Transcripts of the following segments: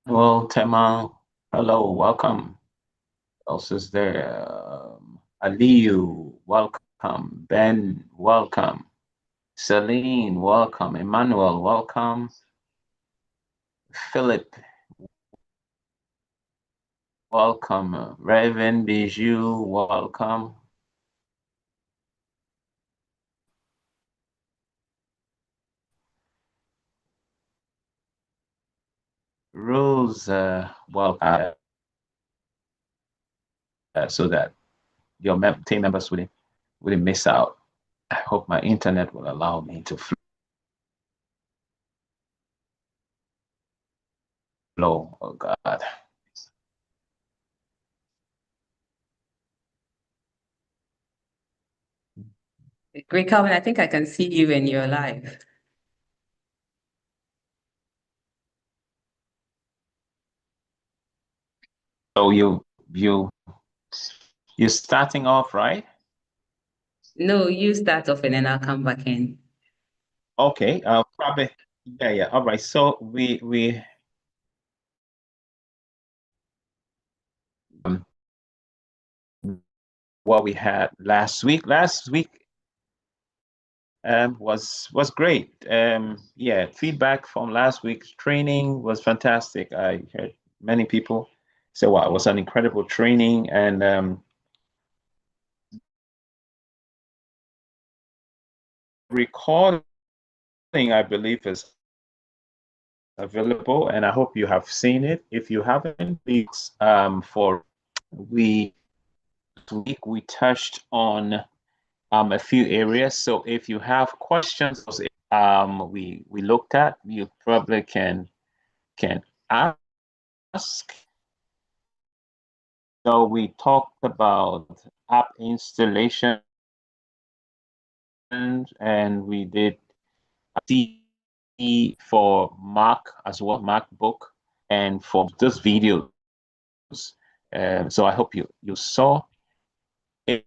Well, Tema, hello, welcome. Who else is there? Aliyu, welcome. Ben, welcome. Celine, welcome. Emmanuel, welcome. Philip, welcome. Reverend Bijou, welcome. Rose, welcome. So that your team members wouldn't miss out. I hope my internet will allow me to flow. Oh God. Great, Calvin. I think I can see you when you're live. So you're starting off, right? No, you start off and then I'll come back in. Okay, probably yeah. All right. So we um, what we had last week. Last week was great. Yeah, feedback from last week's training was fantastic. I heard many people say, "Wow, it was an incredible training," and recording, I believe, is available, and I hope you have seen it. If you haven't, please, for we week we touched on a few areas. So if you have questions, we looked at, you probably can ask. So we talked about app installation, and we did C for Mac as well, MacBook, and for those videos. So I hope you saw. If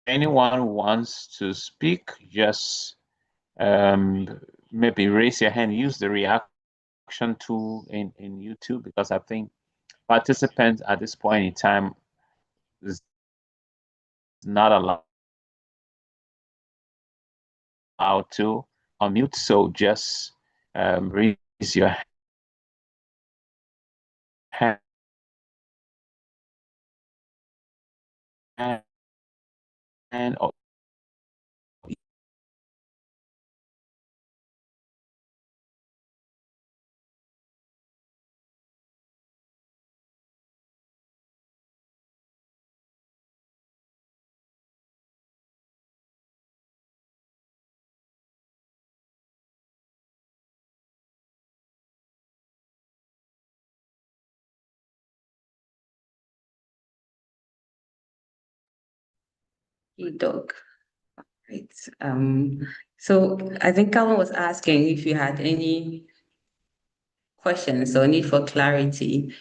anyone wants to speak, just maybe raise your hand. Use the reaction tool in YouTube, because I think participants at this point in time is not allowed to unmute. So just raise your hand, or Dog. Right. So I think Calvin was asking if you had any questions or need for clarity.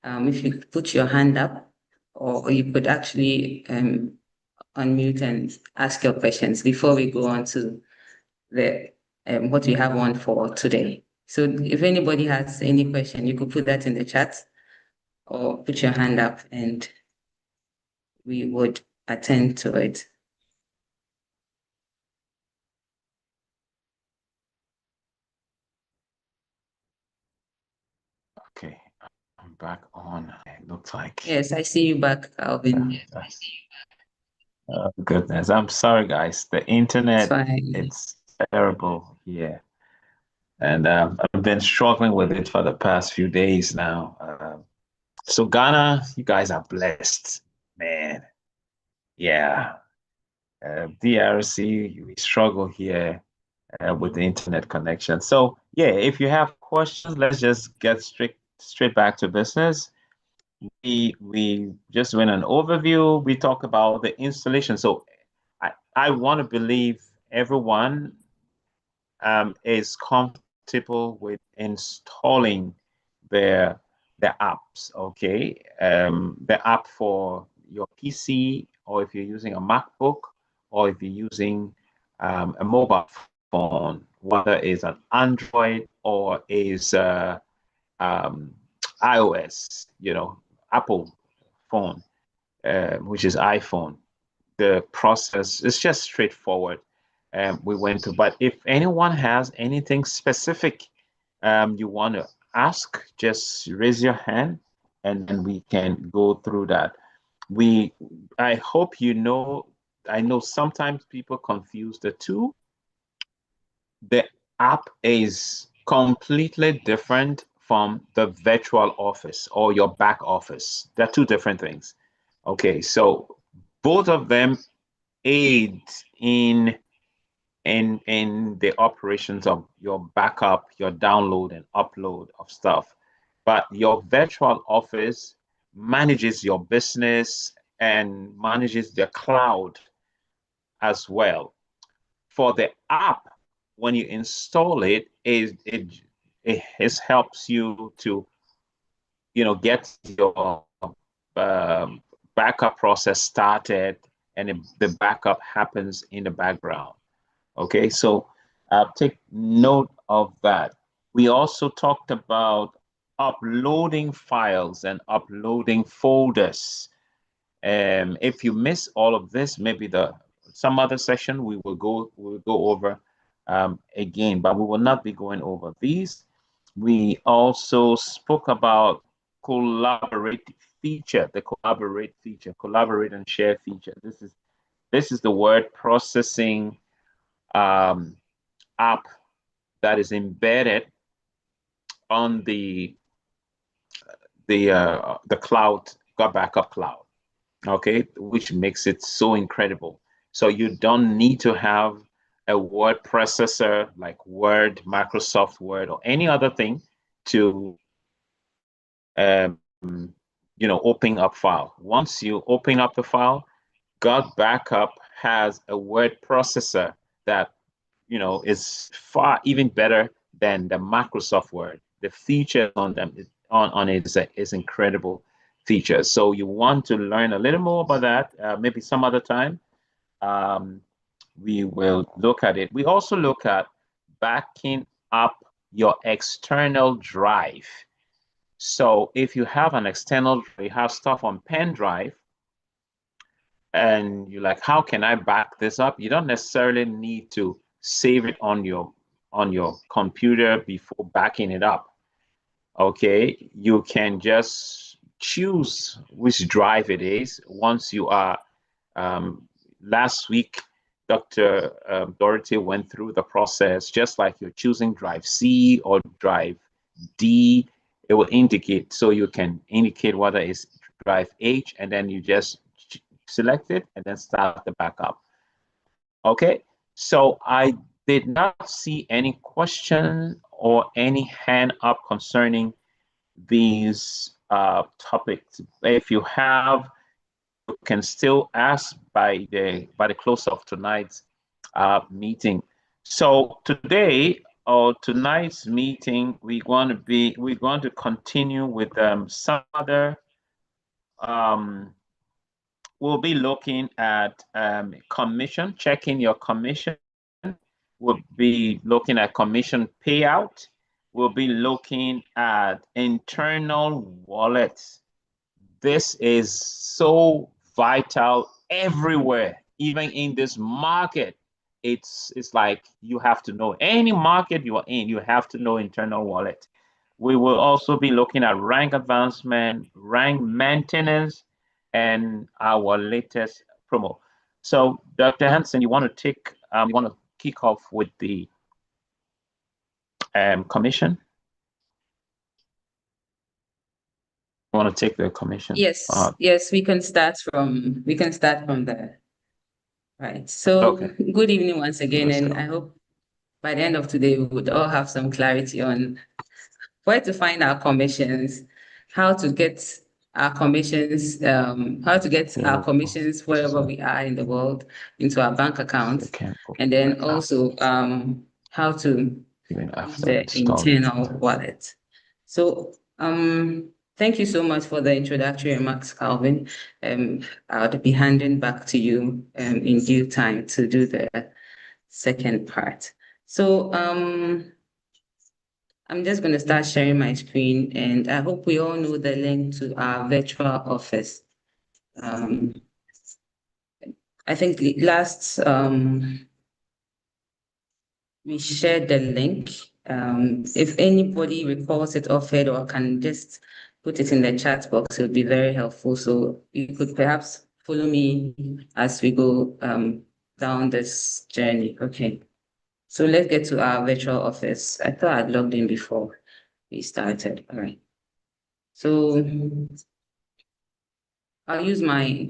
If you could put your hand up, or you could actually unmute and ask your questions before we go on to the what we have on for today. So if anybody has any question, you could put that in the chat or put your hand up and we would attend to it. okay, I'm back on. It looks like. Yes, I see you back, Calvin. Oh, goodness, I'm sorry, guys. The It's internet, fine. it's terrible here, and I've been struggling with it for the past few days now. So Ghana, you guys are blessed, man. Yeah. DRC, we struggle here with the internet connection. So yeah, if you have questions, let's just get straight back to business. We just went an overview. We talked about the installation. So I want to believe everyone is comfortable with installing their the apps. Okay, the app for your PC, or if you're using a MacBook, or if you're using a mobile phone, whether it's an Android or is um, iOS, Apple phone, which is iPhone. The process is just straightforward. We went to, but if anyone has anything specific you want to ask, just raise your hand and then we can go through that. I hope I know sometimes people confuse the two. The app is completely different from the virtual office or your back office. They're two different things. Okay, so both of them aid in the operations of your backup, your download and upload of stuff. But your virtual office manages your business and manages the cloud as well. For the app, when you install it, it helps you to get your backup process started, and the backup happens in the background. Okay, so take note of that. We also talked about uploading files and uploading folders. If you miss all of this, maybe some other session we will go over again, but we will not be going over these. We also spoke about collaborate feature, the collaborate feature, collaborate and share feature. This is the word processing app that is embedded on the cloud, backup cloud, okay, which makes it so incredible. So you don't need to have a word processor like Word, Microsoft Word, or any other thing to open up file. Once you open up the file, God Backup has a word processor that is far even better than the Microsoft Word. The features on them on it is incredible features. So you want to learn a little more about that, maybe some other time. We will look at it. We also look at backing up your external drive. So if you have an external, you have stuff on pen drive, and you're like, how can I back this up? You don't necessarily need to save it on your computer before backing it up. Okay, you can just choose which drive it is. Once you are, last week, Dr. Dorothy went through the process, just like you're choosing drive C or drive D, it will indicate, so you can indicate whether it's drive H, and then you just select it and then start the backup. Okay, so I did not see any question or any hand up concerning these topics. If you have, you can still ask by the close of tonight's meeting. So today or tonight's meeting, we're going to continue with some other. We'll be looking at commission, checking your commission. We'll be looking at commission payout. We'll be looking at internal wallets. This is so vital everywhere, even in this market. It's like you have to know any market you are in, you have to know internal wallet. We will also be looking at rank advancement, rank maintenance, and our latest promo. So, Dr. Hansen, you want to kick off with the commission? You want to take the commission? Yes, yes, we can start from there. Right. So Okay. Good evening once again, Let's and go. I hope by the end of today we would all have some clarity on where to find our commissions, how to get our commissions, wherever we are in the world into our bank account, and then also how to use the internal wallet. So thank you so much for the introductory remarks, Calvin. I'll be handing back to you in due time to do the second part. So I'm just going to start sharing my screen, and I hope we all know the link to our virtual office. I think last we shared the link. If anybody recalls it offered or can just put it in the chat box, it would be very helpful. So you could perhaps follow me as we go down this journey. Okay. So let's get to our virtual office. I thought I'd logged in before we started. All right. So I'll use my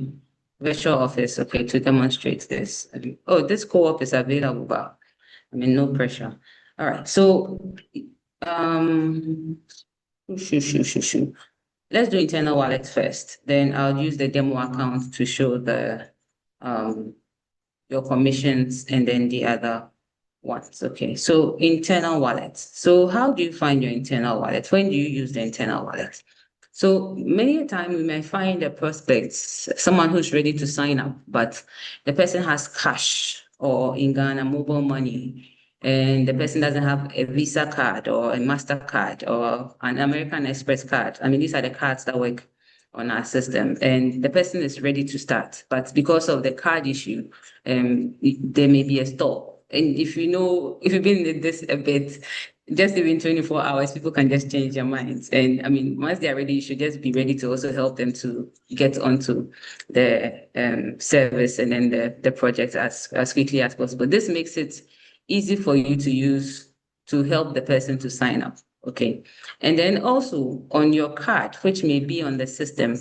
virtual office, okay, to demonstrate this. Oh, this co-op is available, but I mean, no pressure. All right. So, let's do internal wallet first. Then I'll use the demo account to show the your commissions and then the other ones. Okay, so internal wallet. So how do you find your internal wallet? When do you use the internal wallet? So many a time we may find a prospect, someone who's ready to sign up, but the person has cash or in Ghana mobile money, and the person doesn't have a Visa card or a MasterCard or an American Express card. I mean, these are the cards that work on our system, and the person is ready to start, but because of the card issue, there may be a stop. And if you've been in this a bit, just even 24 hours, people can just change their minds. And I mean, once they're ready, you should just be ready to also help them to get onto the service and then the project as quickly as possible. This makes it easy for you to use to help the person to sign up. Okay. And then also on your card, which may be on the system.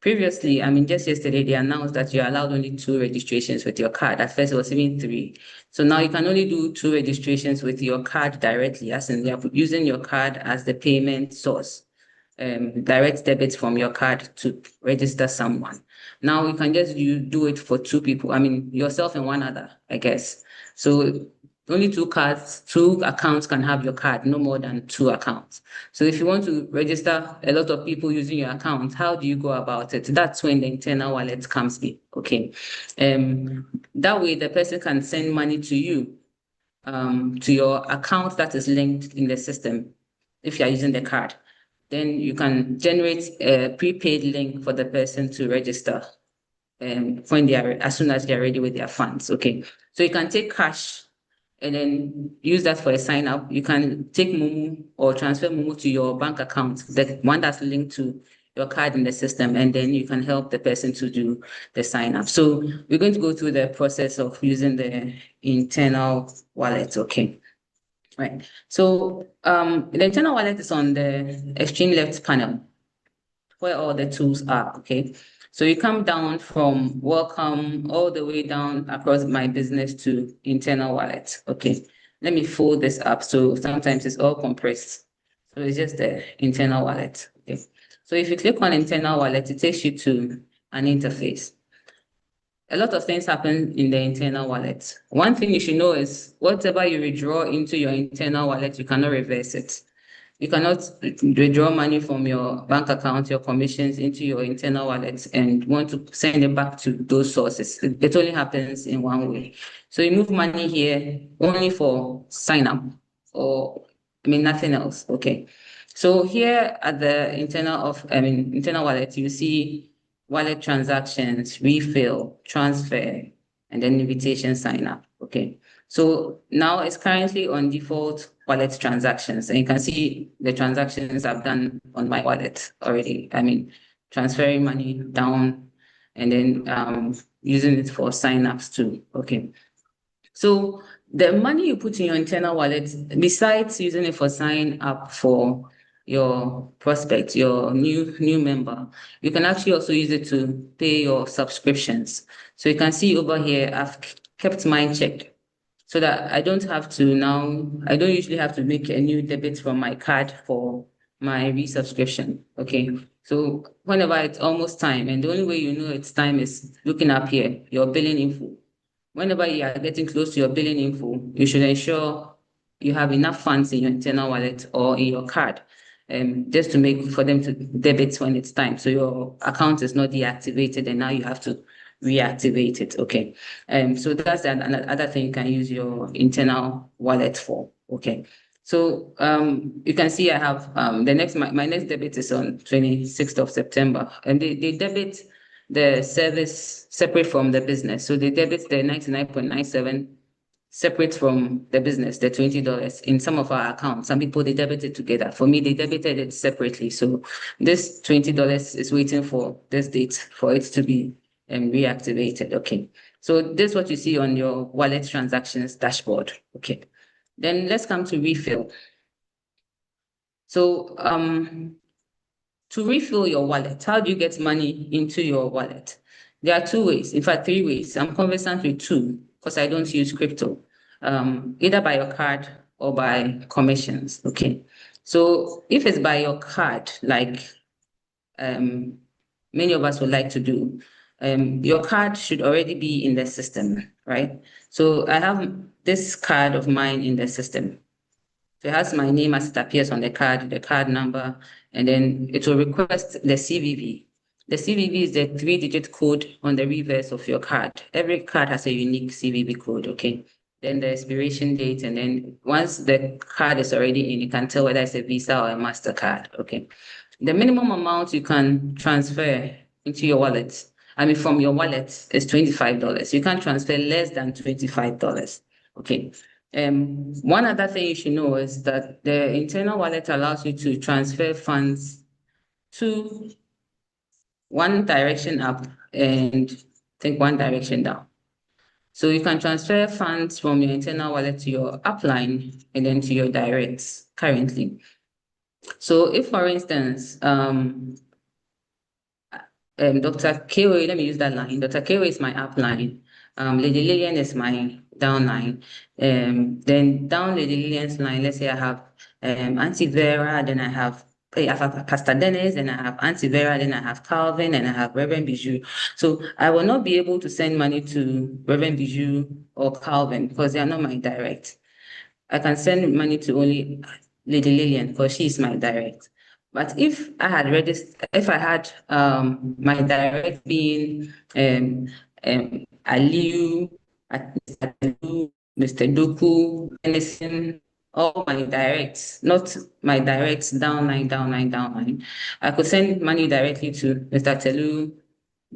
Previously, I mean, just yesterday, they announced that you're allowed only 2 registrations with your card. At first, it was even 3. So now you can only do 2 registrations with your card directly, as in you're using your card as the payment source, direct debits from your card to register someone. Now you can just do it for 2 people. I mean, yourself and one other, I guess. So only 2 cards, 2 accounts can have your card, no more than 2 accounts. So if you want to register a lot of people using your account, how do you go about it? That's when the internal wallet comes in. Okay. That way the person can send money to you, to your account that is linked in the system if you are using the card. Then you can generate a prepaid link for the person to register when as soon as they're ready with their funds. Okay. So you can take cash and then use that for a sign up. You can take Momo or transfer Momo to your bank account, the one that's linked to your card in the system, and then you can help the person to do the sign up. So we're going to go through the process of using the internal wallet. Okay. Right. So the internal wallet is on the extreme left panel where all the tools are. Okay. So you come down from welcome all the way down across my business to internal wallet. Okay. Let me fold this up. So sometimes it's all compressed. So it's just the internal wallet. Okay. So if you click on internal wallet, it takes you to an interface. A lot of things happen in the internal wallet. One thing you should know is whatever you withdraw into your internal wallet, you cannot reverse it. You cannot withdraw money from your bank account, your commissions into your internal wallet and want to send it back to those sources. It only happens in one way. So you move money here only for sign up or nothing else. Okay. So here at the internal wallet, you see wallet transactions, refill, transfer, and then invitation sign up. Okay. So now it's currently on default wallet transactions, and you can see the transactions I've done on my wallet already. I mean, transferring money down and then using it for signups too. Okay. So the money you put in your internal wallet, besides using it for sign up for your prospect, your new member, you can actually also use it to pay your subscriptions. So you can see over here, I've kept mine checked so that I don't usually have to make a new debit from my card for my resubscription. Okay. So whenever it's almost time, and the only way you know it's time is looking up here, your billing info. Whenever you are getting close to your billing info, you should ensure you have enough funds in your internal wallet or in your card, just to make for them to debit when it's time. So your account is not deactivated and now you have to reactivate it. Okay. So that's another thing you can use your internal wallet for. Okay. So you can see I have the next my next debit is on 26th of September, and they debit the service separate from the business. So they debit the 99.97 separate from the business, the $20 in some of our accounts. Some people they debit it together. For me, they debited it separately. So this $20 is waiting for this date for it to be reactivated. Okay. So this is what you see on your wallet transactions dashboard. Okay. Then let's come to refill. So to refill your wallet, how do you get money into your wallet? There are two ways, in fact, three ways. I'm conversant with two because I don't use crypto, either by your card or by commissions. Okay. So if it's by your card, like many of us would like to do, your card should already be in the system, right? So I have this card of mine in the system. So it has my name as it appears on the card number, and then it will request the CVV. The CVV is the 3-digit code on the reverse of your card. Every card has a unique CVV code, okay? Then the expiration date, and then once the card is already in, you can tell whether it's a Visa or a MasterCard, okay? The minimum amount you can transfer into your wallet, from your wallet is $25. You can't transfer less than $25, okay? One other thing you should know is that the internal wallet allows you to transfer funds to one direction up and take one direction down. So you can transfer funds from your internal wallet to your upline and then to your directs currently. So if, for instance, Dr. Kewe, let me use that line. Dr. Kewe is my upline. Lady Lillian is my downline. Then down Lady Lillian's line, let's say I have Auntie Vera, then I have Pastor Dennis, then I have Auntie Vera, then I have Calvin, and I have Reverend Bijou. So I will not be able to send money to Reverend Bijou or Calvin because they are not my direct. I can send money to only Lady Lillian because she is my direct. But if I had my direct being Aliu, Mr. Doku, anything, all my directs, not my directs downline. I could send money directly to Mr. Telu,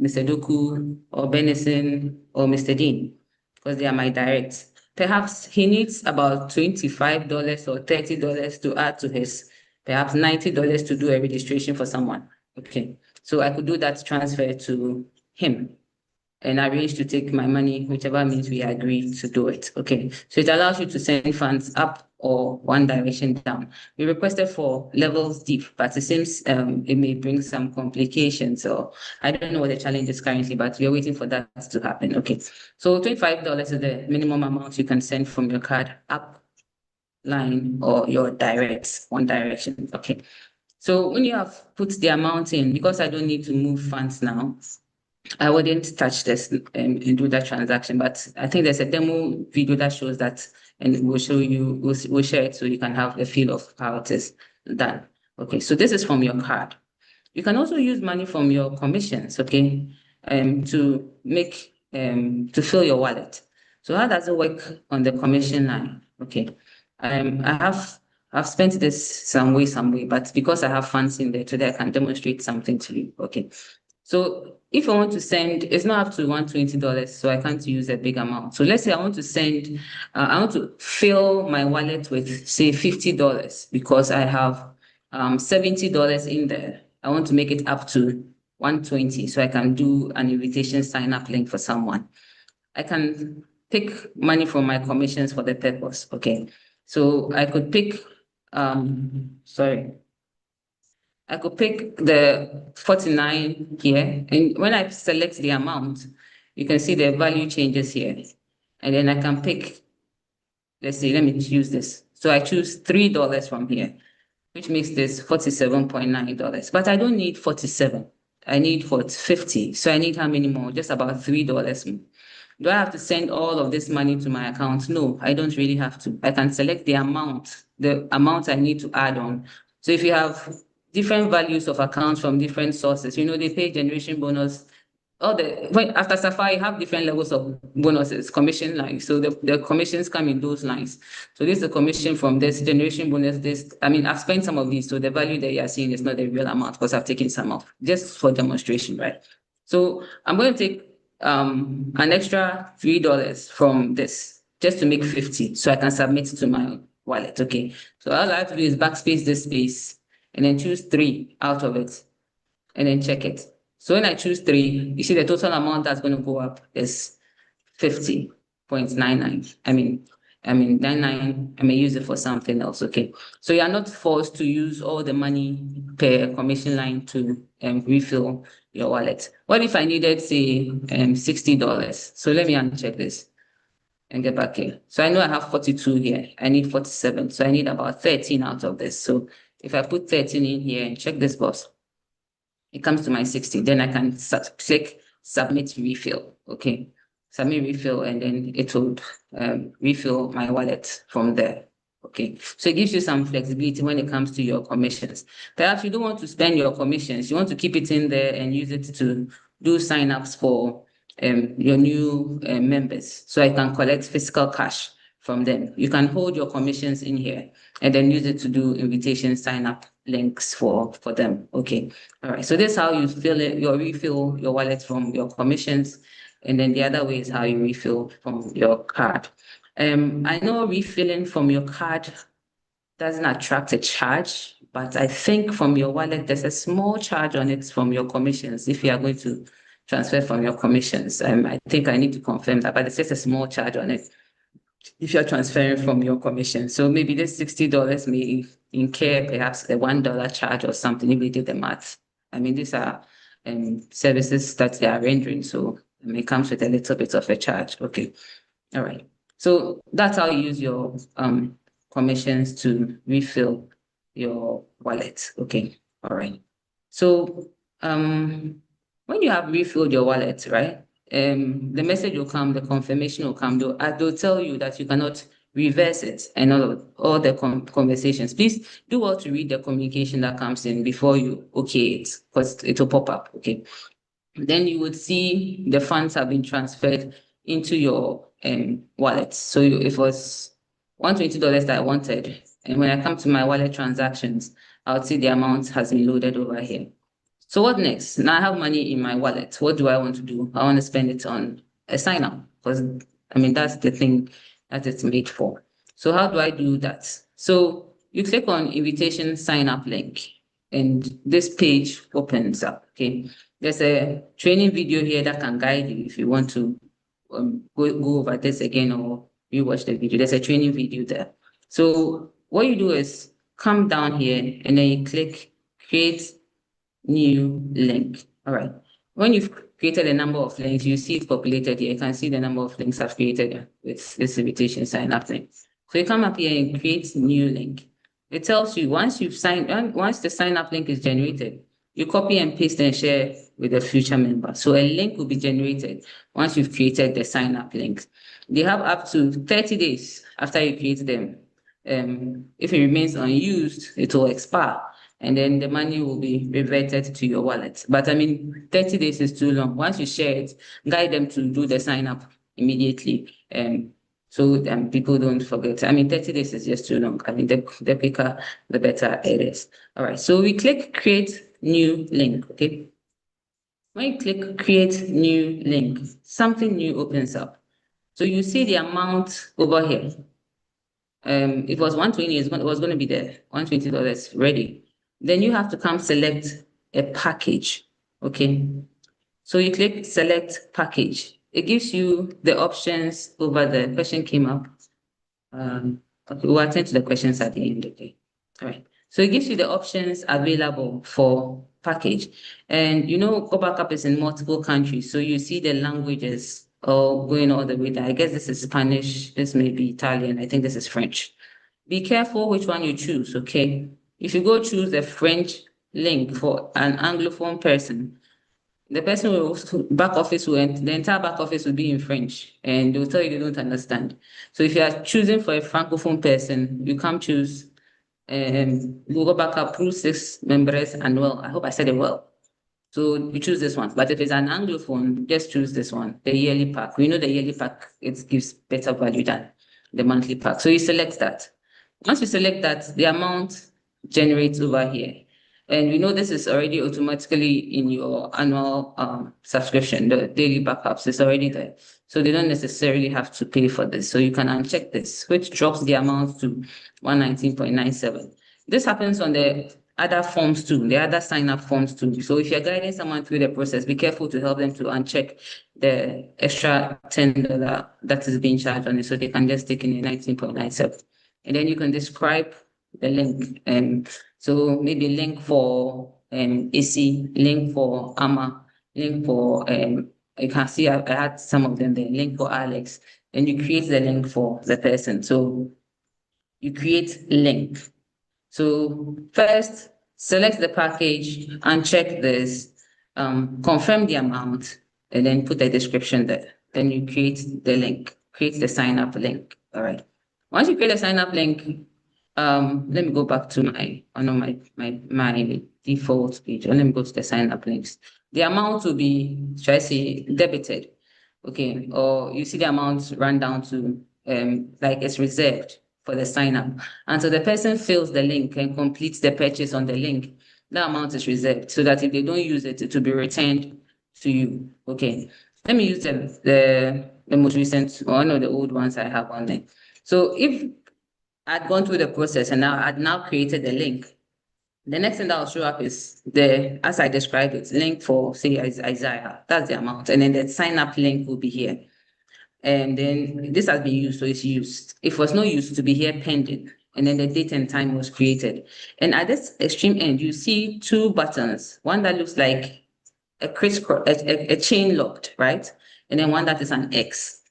Mr. Doku, or Benison, or Mr. Dean, because they are my directs. Perhaps he needs about $25 or $30 to add to his, perhaps $90 to do a registration for someone. Okay, so I could do that transfer to him and arrange to take my money, whichever means we agree to do it. Okay, so it allows you to send funds up or one direction down. We requested for levels deep, but it seems it may bring some complications. So I don't know what the challenge is currently, but we're waiting for that to happen. Okay, so $25 is the minimum amount you can send from your card up line or your directs, one direction. Okay, so when you have put the amount in, because I don't need to move funds now, I wouldn't touch this and do that transaction, but I think there's a demo video that shows that, and we'll show you, we'll share it so you can have a feel of how it is done. Okay, so this is from your card. You can also use money from your commissions, okay, to make, to fill your wallet. So how does it work on the commission line? Okay, I've spent this some way, but because I have funds in there today, I can demonstrate something to you. Okay, so if I want to send, it's not up to $120, so I can't use a big amount. So let's say I want to send, I want to fill my wallet with, say, $50 because I have $70 in there. I want to make it up to $120 so I can do an invitation sign-up link for someone. I can pick money from my commissions for the purpose, okay? So I could pick, I could pick the 49 here, and when I select the amount, you can see the value changes here. And then I can pick, let's see, let me use this. So I choose $3 from here, which makes this $47.9. But I don't need 47. I need 50. So I need how many more? Just about $3 more. Do I have to send all of this money to my account? No, I don't really have to. I can select the amount I need to add on. So if you have different values of accounts from different sources, they pay generation bonus. after Sapphire, you have different levels of bonuses, commission lines. So the commissions come in those lines. So this is the commission from this generation bonus. I've spent some of these, so the value that you are seeing is not the real amount because I've taken some off just for demonstration, right? So I'm going to take an extra $3 from this just to make 50, so I can submit it to my wallet. Okay. So all I have to do is backspace this space and then choose 3 out of it, and then check it. So when I choose 3, you see the total amount that's going to go up is 50.99. I mean 99, I may use it for something else, okay? So you're not forced to use all the money per commission line to refill your wallet. What if I needed, say, $60? So let me uncheck this and get back here. So I know I have 42 here. I need 47. So I need about 13 out of this. So if I put 13 in here and check this box, it comes to my 60. Then I can click submit refill. Okay. Submit refill, and then it will refill my wallet from there. Okay. So it gives you some flexibility when it comes to your commissions. Perhaps you don't want to spend your commissions. You want to keep it in there and use it to do signups for your new members. So I can collect physical cash from them. You can hold your commissions in here and then use it to do invitation sign up links for them. Okay. All right. So this is how you refill your wallet from your commissions. And then the other way is how you refill from your card. I know refilling from your card doesn't attract a charge, but I think from your wallet, there's a small charge on it from your commissions if you are going to transfer from your commissions. I think I need to confirm that, but there's just a small charge on it if you're transferring from your commission. So maybe this $60 may incur perhaps a $1 charge or something if we did the math. These are services that they are rendering, so it comes with a little bit of a charge. Okay. All right. So that's how you use your commissions to refill your wallet. Okay. All right. So when you have refilled your wallet, right? The message will come, the confirmation will come. They'll tell you that you cannot reverse it and all the conversations. Please do well to read the communication that comes in before you okay it, because it will pop up. Okay. Then you would see the funds have been transferred into your wallet. So if it was $120 that I wanted, and when I come to my wallet transactions, I'll see the amount has been loaded over here. So what next? Now I have money in my wallet. What do I want to do? I want to spend it on a sign up, because that's the thing that it's made for. So how do I do that? So you click on invitation sign up link, and this page opens up. Okay. There's a training video here that can guide you if you want to go over this again or rewatch the video. There's a training video there. So what you do is come down here and then you click create new link. All right. When you've created a number of links, you see it populated here. You can see the number of links I've created with this invitation sign up link. So you come up here and create new link. It tells you once the sign up link is generated, you copy and paste and share with a future member. So a link will be generated once you've created the sign up link. They have up to 30 days after you create them. If it remains unused, it will expire, and then the money will be reverted to your wallet. But 30 days is too long. Once you share it, guide them to do the sign up immediately. So people don't forget. 30 days is just too long. The quicker, the better it is. All right. So we click create new link. Okay. When you click create new link, something new opens up. So you see the amount over here. It was $120, it was going to be there, $120 ready. Then you have to come select a package. Okay. So you click select package. It gives you the options over the question came up. Okay, we'll attend to the questions at the end. Okay. All right. So it gives you the options available for package. And Go Backup is in multiple countries. So you see the languages going all the way there. I guess this is Spanish. This may be Italian. I think this is French. Be careful which one you choose. Okay. If you go choose the French link for an Anglophone person, the person the entire back office will be in French, and they'll tell you they don't understand. So if you are choosing for a Francophone person, you can choose Google Backup Pro 6 members annual. I hope I said it well. So you choose this one. But if it's an Anglophone, just choose this one, the yearly pack. We know the yearly pack, it gives better value than the monthly pack. So you select that. Once you select that, the amount generates over here. And we know this is already automatically in your annual subscription, the daily backups is already there. So they don't necessarily have to pay for this. So you can uncheck this, which drops the amount to 119.97. This happens on the other forms too, the other sign-up forms too. So if you're guiding someone through the process, be careful to help them to uncheck the extra $10 that is being charged on it, so they can just take in the 19.97. And then you can describe the link. So maybe link for AC, link for AMA, link for you can see I had some of them there, link for Alex, and you create the link for the person. So you create link. So first, select the package and check this, confirm the amount, and then put the description there. Then you create the link, create the sign up link. All right. Once you create a sign up link, let me go back to my default page, and let me go to the sign up links. The amount will be, should I say, debited. Okay, or you see the amount run down to like it's reserved for the sign up. And so the person fills the link and completes the purchase on the link. That amount is reserved so that if they don't use it, it will be returned to you. Okay, let me use the most recent, one of the old ones I have on there. So if I'd gone through the process and now I'd now created the link, the next thing that will show up is as I described it, link for, say, Isaiah. That's the amount. And then the sign up link will be here. And then this has been used, so it's used. If it was not used, to be here pending. And then the date and time was created. And at this extreme end, you see two buttons, one that looks like a chain locked, right? And then one that is an X.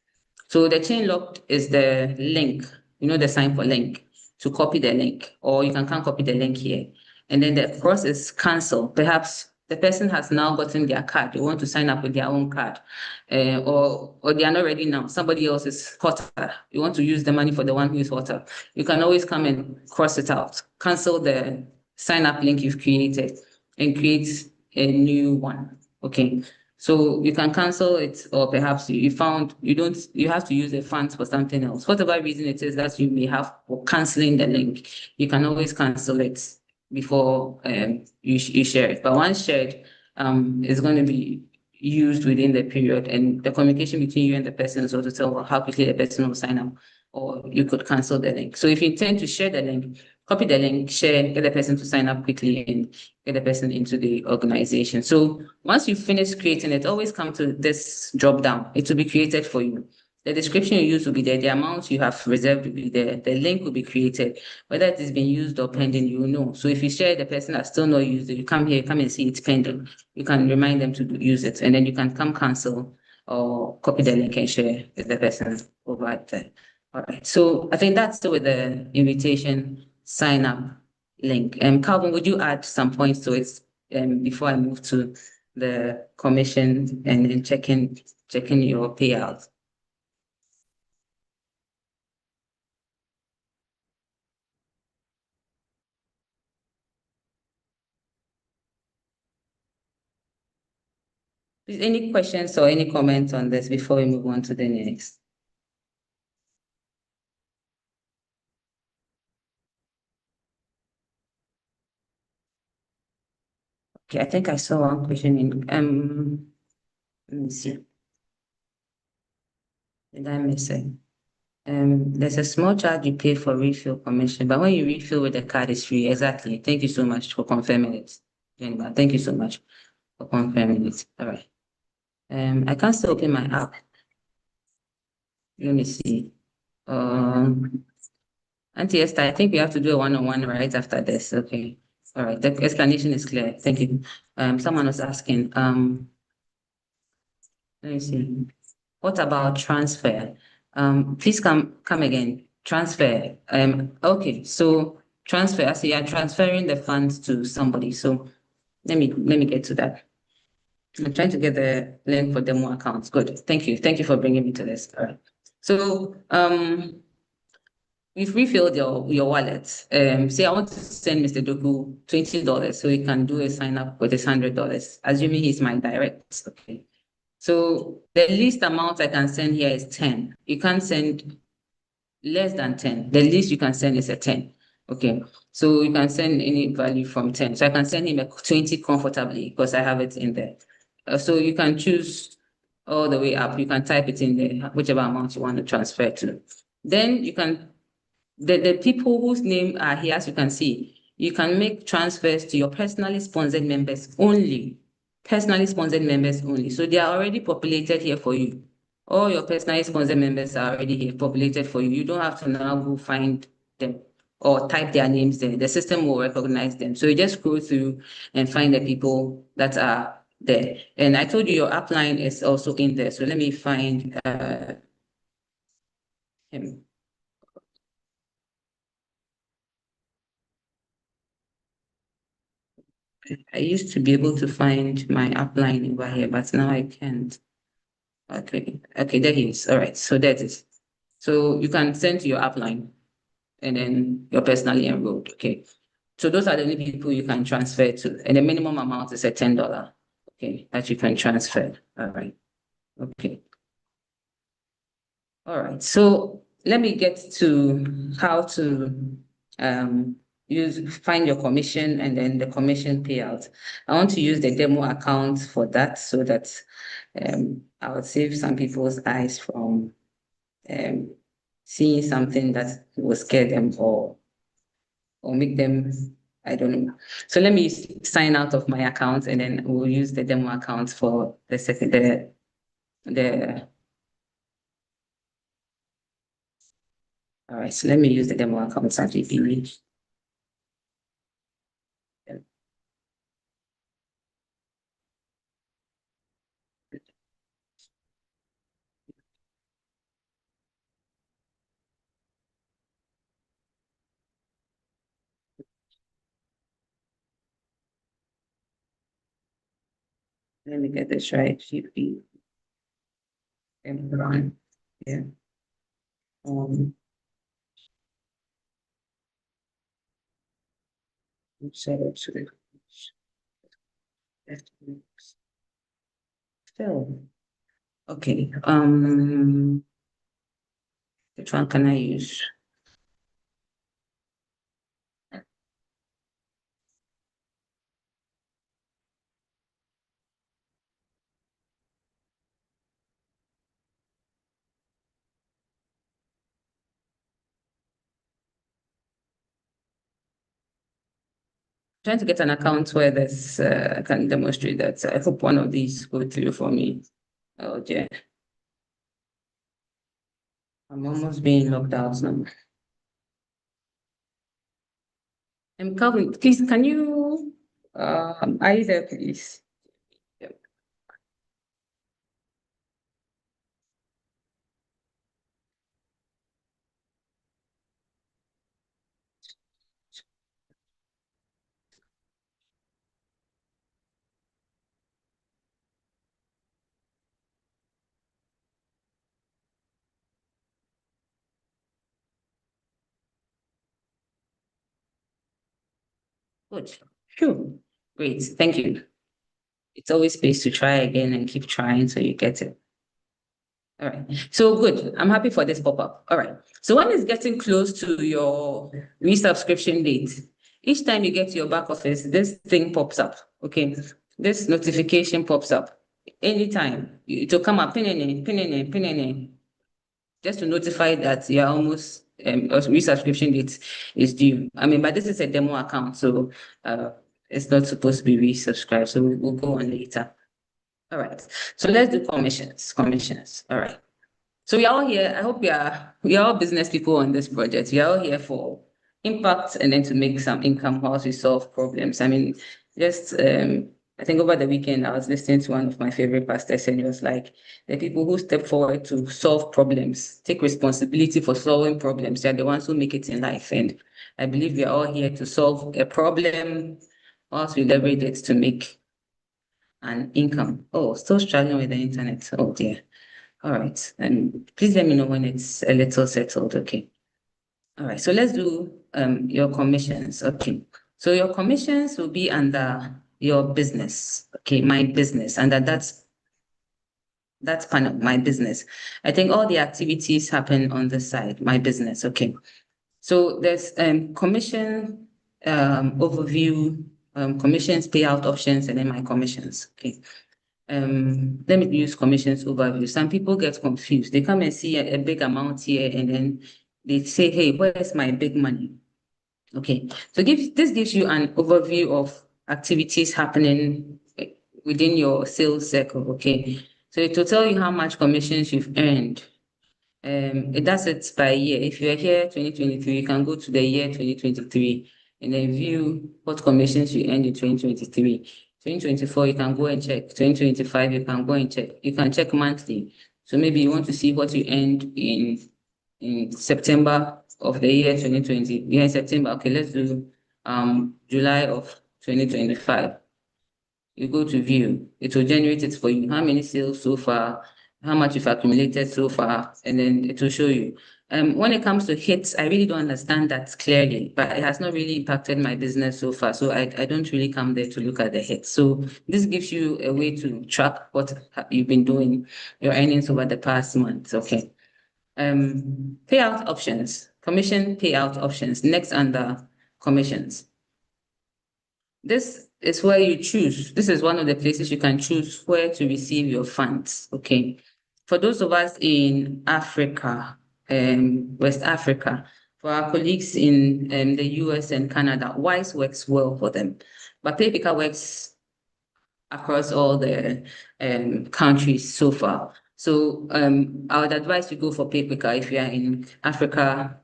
So the chain locked is the link, the sign for link, to copy the link, or you can copy the link here. And then the cross is cancel. Perhaps the person has now gotten their card. They want to sign up with their own card, or they are not ready now. Somebody else is hotter. You want to use the money for the one who is hotter. You can always come and cross it out. Cancel the sign up link you've created and create a new one. Okay. So you can cancel it, or perhaps you have to use the funds for something else. Whatever reason it is that you may have for canceling the link, you can always cancel it before you share it. But once shared, it's going to be used within the period, and the communication between you and the person is also to tell how quickly the person will sign up, or you could cancel the link. So if you intend to share the link, copy the link, share, get the person to sign up quickly, and get the person into the organization. So once you finish creating it, always come to this drop down. It will be created for you. The description you use will be there. The amount you have reserved will be there. The link will be created. Whether it is being used or pending, you will know. So if you share, the person has still not used it, you come here, come and see it's pending. You can remind them to use it, and then you can come cancel or copy the link and share with the person over there. All right. So I think that's with the invitation sign up link. Calvin, would you add some points to it before I move to the commission and checking your payout? Any questions or any comments on this before we move on to the next? Okay, I think I saw one question in, let me see. Did I miss it? There's a small charge you pay for refill commission, but when you refill with the card, it's free. Exactly. Thank you so much for confirming it, Jennifer. Thank you so much for confirming it. All right. I can't still open my app. Let me see. Auntie Esther, I think we have to do a one-on-one right after this. Okay. All right. The explanation is clear. Thank you. Someone was asking, let me see. What about transfer? Please come again. Transfer. Okay. So transfer, I see you're transferring the funds to somebody. So let me get to that. I'm trying to get the link for demo accounts. Good. Thank you. Thank you for bringing me to this. All right. So you've refilled your wallet. Say I want to send Mr. Doku $20, so he can do a sign up with his $100, assuming he's my direct. Okay. So the least amount I can send here is 10. You can't send less than 10. The least you can send is a 10. Okay. So you can send any value from 10. So I can send him a 20 comfortably because I have it in there. So you can choose all the way up. You can type it in there, whichever amount you want to transfer to. Then you can, the people whose name are here, as you can see, you can make transfers to your personally sponsored members only. Personally sponsored members only. So they are already populated here for you. All your personally sponsored members are already here, populated for you. You don't have to now go find them or type their names there. The system will recognize them. So you just scroll through and find the people that are there. And I told you your upline is also in there. So let me find him. I used to be able to find my upline over here, but now I can't. Okay, there he is. All right, so that is. So you can send to your upline and then you're personally enrolled. Okay. So those are the only people you can transfer to. And the minimum amount is a $10. Okay, that you can transfer. All right. Okay. All right. So let me get to how to find your commission and then the commission payout. I want to use the demo account for that so that I will save some people's eyes from seeing something that will scare them or make them, I don't know. So let me sign out of my account and then we'll use the demo account for the second, all right, so let me use the demo account at GPV. Let me get this right. GP. Yeah. Set up to still. Okay. Which one can I use? Trying to get an account where this I can demonstrate that. I hope one of these go through for me. Oh dear. I'm almost being locked out now. Calvin, please, can you are you there, please? Yeah. Good. Sure. Great. Thank you. It's always best to try again and keep trying so you get it. All right. So good. I'm happy for this pop-up. All right. So when it's getting close to your resubscription date, each time you get to your back office, this thing pops up. Okay. This notification pops up. Anytime it will come up, pin, just to notify that you're almost resubscription date is due. I mean, but this is a demo account, so it's not supposed to be resubscribed. So we'll go on later. All right. So let's do commissions. All right. So we're all here. I hope we are all business people on this project. We are all here for impact and then to make some income whilst we solve problems. I mean, just I think over the weekend I was listening to one of my favorite pastors and he was like, the people who step forward to solve problems, take responsibility for solving problems, they're the ones who make it in life. And I believe we are all here to solve a problem whilst we leverage it to make an income. Oh, still struggling with the internet. Oh dear. All right. And please let me know when it's a little settled. Okay. All right, so let's do your commissions. Okay, so your commissions will be under your business. Okay, my business, and that's part of my business. I think all the activities happen on the side, my business. Okay, so there's commission overview, commissions, payout options, and then my commissions. Okay. Let me use commissions overview. Some people get confused. They come and see a big amount here and then they say, hey, where's my big money? Okay, so this gives you an overview of activities happening within your sales circle. Okay, so it will tell you how much commissions you've earned. It does it by year. If you're here 2023, you can go to the year 2023 and then view what commissions you earned in 2023. 2024, you can go and check. 2025, you can go and check. You can check monthly. So maybe you want to see what you earned in September of the year 2020. Yeah, in September. Okay, let's do July of 2025. You go to view, it will generate it for you. How many sales so far, how much you've accumulated so far, and then it will show you. When it comes to hits, I really don't understand that clearly, but it has not really impacted my business so far. So I don't really come there to look at the hits. So this gives you a way to track what you've been doing, your earnings over the past month. Okay. Payout options, commission payout options, next under commissions. This is where you choose. This is one of the places you can choose where to receive your funds. Okay. For those of us in Africa, West Africa, for our colleagues in the US and Canada, Wise works well for them. But PayPicker works across all the countries so far. So I would advise you go for PayPicker. If you are in Africa,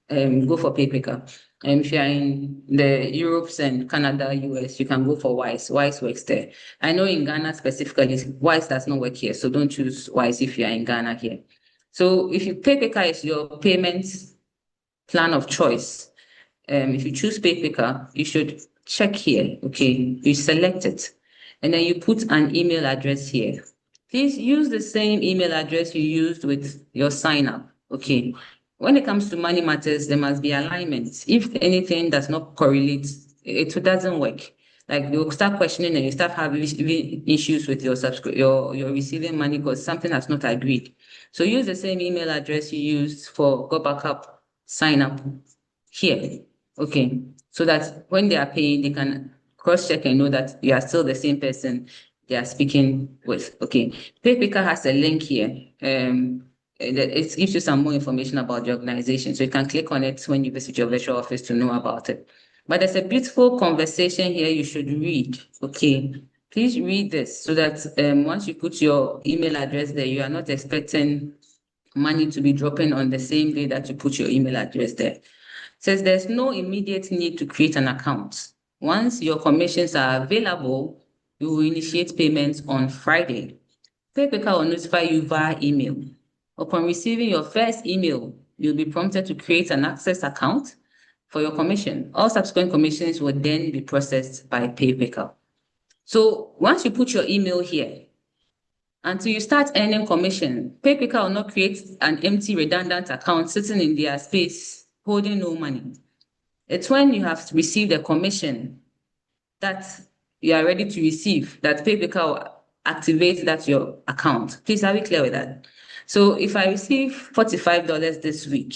go for PayPicker. If you're in the Europes and Canada, US, you can go for Wise. Wise works there. I know in Ghana specifically, Wise does not work here. So don't choose Wise if you're in Ghana here. So if you PayPicker is your payment plan of choice, if you choose PayPicker, you should check here. Okay, you select it. And then you put an email address here. Please use the same email address you used with your sign up. Okay. When it comes to money matters, there must be alignment. If anything does not correlate, it doesn't work. Like you'll start questioning and you start having issues with your receiving money because something has not agreed. So use the same email address you used for Go Backup sign up here. Okay. So that when they are paying, they can cross-check and know that you are still the same person they are speaking with. Okay. PayPicker has a link here. It gives you some more information about the organization. So you can click on it when you visit your virtual office to know about it. But there's a beautiful conversation here you should read. Okay. Please read this so that once you put your email address there, you are not expecting money to be dropping on the same day that you put your email address there. Says there's no immediate need to create an account. Once your commissions are available, you will initiate payments on Friday. PayPicker will notify you via email. Upon receiving your first email, you'll be prompted to create an access account for your commission. All subsequent commissions will then be processed by PayPicker. So once you put your email here, until you start earning commission, PayPicker will not create an empty redundant account sitting in their space holding no money. It's when you have received a commission that you are ready to receive that PayPicker will activate that your account. Please, are we clear with that? So if I receive $45 this week,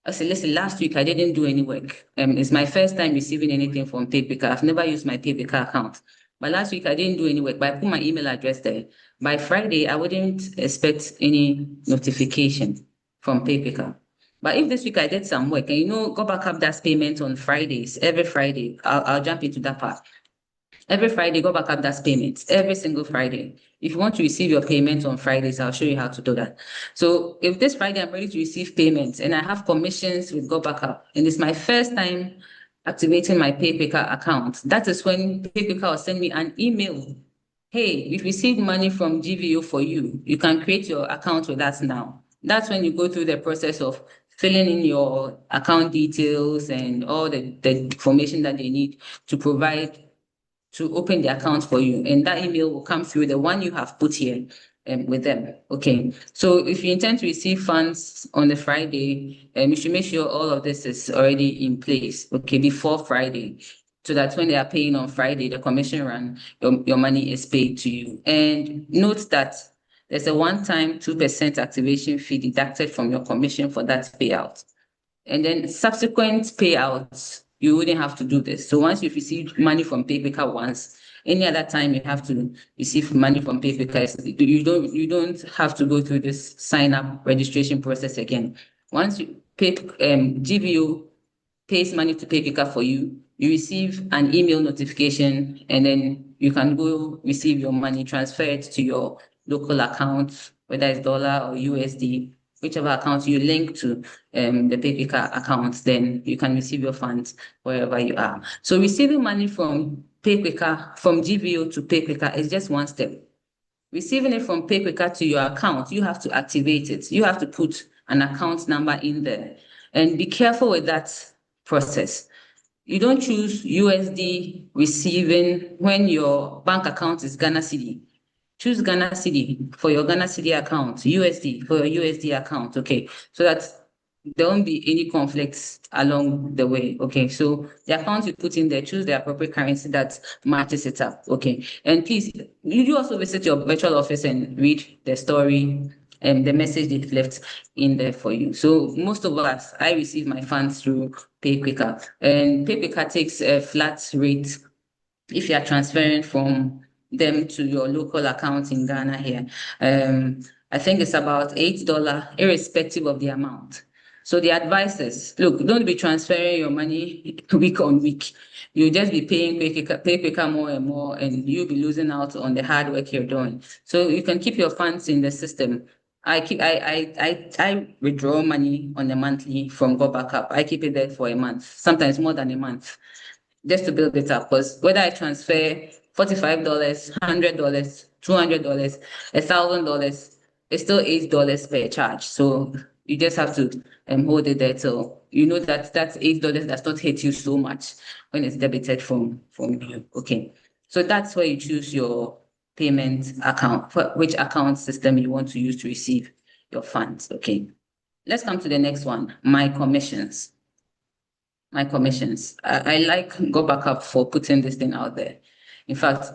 I say, listen, last week I didn't do any work. It's my first time receiving anything from PayPicker. I've never used my PayPicker account. But last week I didn't do any work, but I put my email address there. By Friday, I wouldn't expect any notification from PayPicker. But if this week I did some work, and Go Backup does payment on Fridays, every Friday, I'll jump into that part. Every Friday, Go Backup does payments, every single Friday. If you want to receive your payment on Fridays, I'll show you how to do that. So if this Friday I'm ready to receive payments and I have commissions with Go Backup, and it's my first time activating my PayPicker account, that is when PayPicker will send me an email. Hey, we've received money from GVO for you. You can create your account with us now. That's when you go through the process of filling in your account details and all the information that they need to provide to open the account for you. And that email will come through the one you have put here. with them. Okay, so if you intend to receive funds on the Friday, you should make sure all of this is already in place, okay, before Friday, so that when they are paying on Friday, the commission run, your money is paid to you. And note that there's a one-time 2% activation fee deducted from your commission for that payout. And then subsequent payouts, you wouldn't have to do this. So once you've received money from PayPicker once, any other time you have to receive money from PayPicker, you don't have to go through this sign up registration process again. Once you pay, GVO pays money to PayPicker for you, you receive an email notification, and then you can go receive your money transferred to your local account, whether it's dollar or USD, whichever account you link to the PayPicker account, then you can receive your funds wherever you are. So receiving money from PayPicker, from GVO to PayPicker is just one step. Receiving it from PayPicker to your account, you have to activate it. You have to put an account number in there. And be careful with that process. You don't choose USD receiving when your bank account is Ghana Cedi. Choose Ghana Cedi for your Ghana Cedi account, USD for your USD account, okay? So that there won't be any conflicts along the way, okay? So the account you put in there, choose the appropriate currency that matches it up, okay? And please, you do also visit your virtual office and read the story and the message they've left in there for you. So most of us, I receive my funds through PayQuicker, and PayQuicker takes a flat rate if you are transferring from them to your local account in Ghana here. I think it's about $8, irrespective of the amount. So the advice is, look, don't be transferring your money week on week. You'll just be paying PayQuicker more and more, and you'll be losing out on the hard work you're doing. So you can keep your funds in the system. I withdraw money on a monthly from Go Backup. I keep it there for a month, sometimes more than a month, just to build it up. Because whether I transfer $45, $100, $200, $1,000, it's still $8 per charge. So you just have to hold it there till you know that that's $8 does not hit you so much when it's debited from you. Okay, so that's where you choose your payment account, which account system you want to use to receive your funds. Okay, let's come to the next one, my commissions. My commissions. I like Go Backup for putting this thing out there. In fact,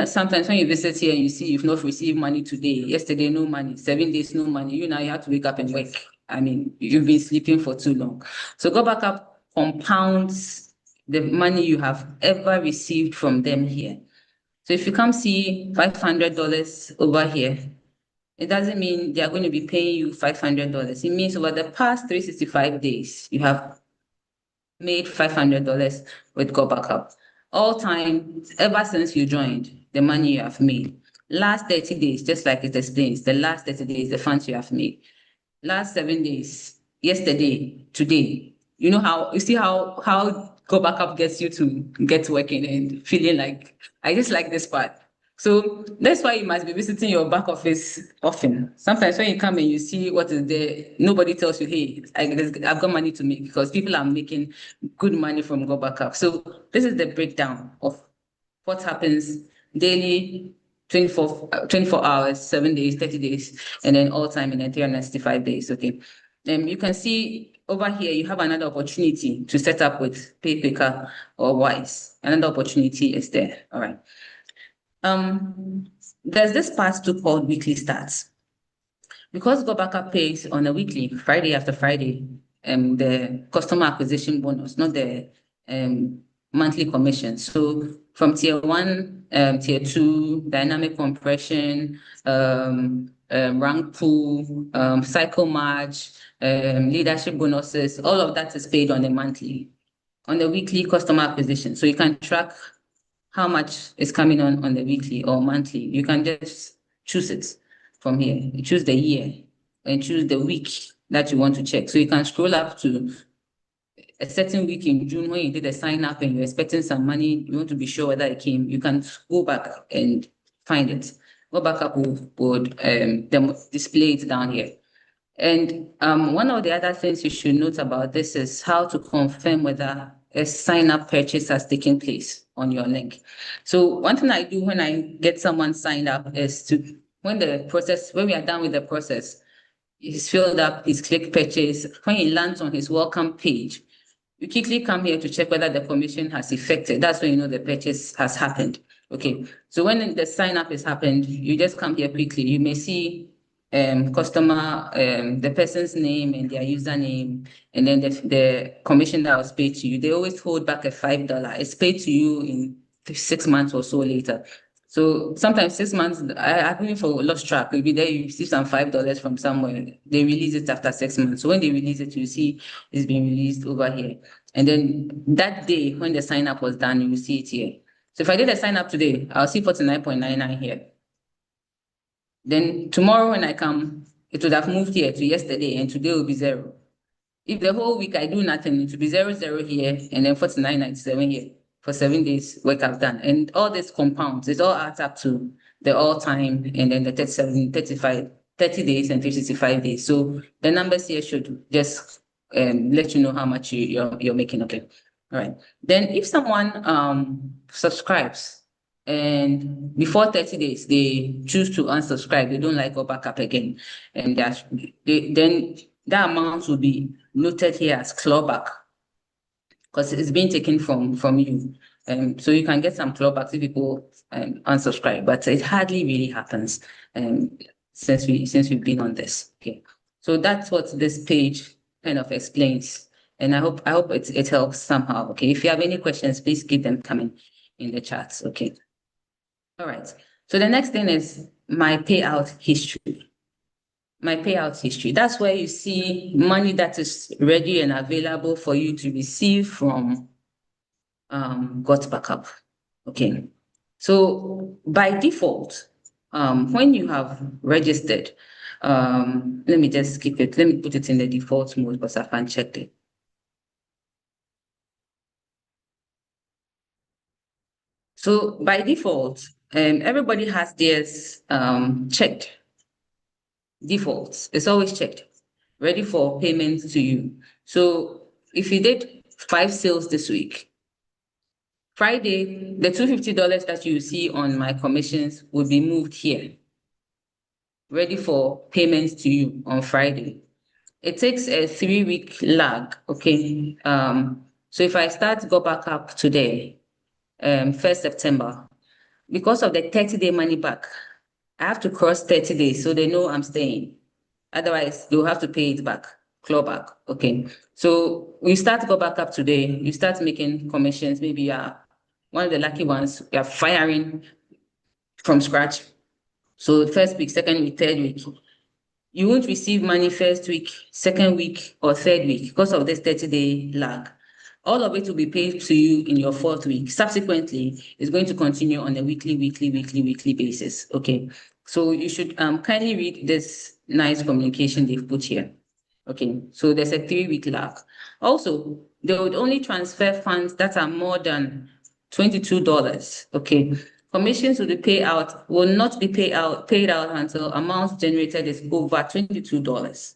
sometimes when you visit here and you see you've not received money today, yesterday no money, 7 days no money, you have to wake up and work. I mean, you've been sleeping for too long. So Go Backup compounds the money you have ever received from them here. So if you come see $500 over here, it doesn't mean they are going to be paying you $500. It means over the past 365 days, you have made $500 with Go Backup. All time, ever since you joined, the money you have made. Last 30 days, just like it explains, the last 30 days, the funds you have made. Last 7 days, yesterday, today. You see how Go Backup gets you to get working and feeling like, I just like this part. So that's why you must be visiting your back office often. Sometimes when you come and you see what is there, nobody tells you, hey, I've got money to make, because people are making good money from Go Backup. So this is the breakdown of what happens daily, 24 hours, 7 days, 30 days, and then all time in 365 days. Okay. You can see over here, you have another opportunity to set up with PayPicker or Wise. Another opportunity is there. All right. There's this part too called weekly stats. Because Go Backup pays on a weekly, Friday after Friday, the customer acquisition bonus, not the monthly commission. So from tier 1, tier 2, dynamic compression, rank pool, cycle match, leadership bonuses, all of that is paid on a monthly. On the weekly customer acquisition. So you can track how much is coming on the weekly or monthly. You can just choose it from here. You choose the year and choose the week that you want to check. So you can scroll up to a certain week in June when you did a sign up and you're expecting some money, you want to be sure whether it came, you can go back and find it. Go Backup would display it down here. And one of the other things you should note about this is how to confirm whether a sign-up purchase has taken place on your link. So one thing I do when I get someone signed up is to when we are done with the process, he's filled up, he's clicked purchase. When he lands on his welcome page, you quickly come here to check whether the commission has effected. That's when you know the purchase has happened. Okay. So when the sign up has happened, you just come here quickly. You may see customer, the person's name and their username, and then the commission that was paid to you. They always hold back a $5. It's paid to you in 6 months or so later. So sometimes 6 months, I've been for lost track. Maybe there you receive some $5 from somewhere. They release it after 6 months. So when they release it, you see it's been released over here. And then that day when the sign up was done, you will see it here. So if I did a sign up today, I'll see 49.99 here. Then tomorrow when I come, it would have moved here to yesterday, and today will be 0. If the whole week I do nothing, it will be 0 here, and then 49.97 here for 7 days work I've done. And all this compounds, it all adds up to the all time, and then the 37, 35, 30 days and 365 days. So the numbers here should just let you know how much you're making. Okay. All right. Then if someone subscribes and before 30 days, they choose to unsubscribe, they don't like go back up again, and then that amount will be noted here as clawback because it's being taken from you. So you can get some clawbacks if people unsubscribe, but it hardly really happens since we've been on this. Okay, so that's what this page kind of explains, and I hope it helps somehow. Okay, if you have any questions, please keep them coming in the chats. Okay. All right. So the next thing is my payout history. My payout history. That's where you see money that is ready and available for you to receive from Got Backup. Okay. So by default, when you have registered, let me just skip it. Let me put it in the default mode because I haven't checked it. So by default, everybody has theirs checked. Defaults, it's always checked, ready for payments to you. So if you did 5 sales this week, Friday, the $250 that you see on my commissions will be moved here, ready for payments to you on Friday. It takes a 3-week lag, okay? So if I start Go Backup today, 1st September, because of the 30-day money back, I have to cross 30 days so they know I'm staying. Otherwise, you'll have to pay it back, clawback. Okay. So you start Go Backup today, you start making commissions. Maybe you are one of the lucky ones, you're firing from scratch. So first week, second week, third week. You won't receive money first week, second week, or third week because of this 30-day lag. All of it will be paid to you in your 4th week. Subsequently, it's going to continue on a weekly basis. Okay. So you should kindly read this nice communication they've put here. Okay. So there's a 3-week lag. Also, they would only transfer funds that are more than $22. Okay. Commissions will not be paid out until amounts generated is over $22.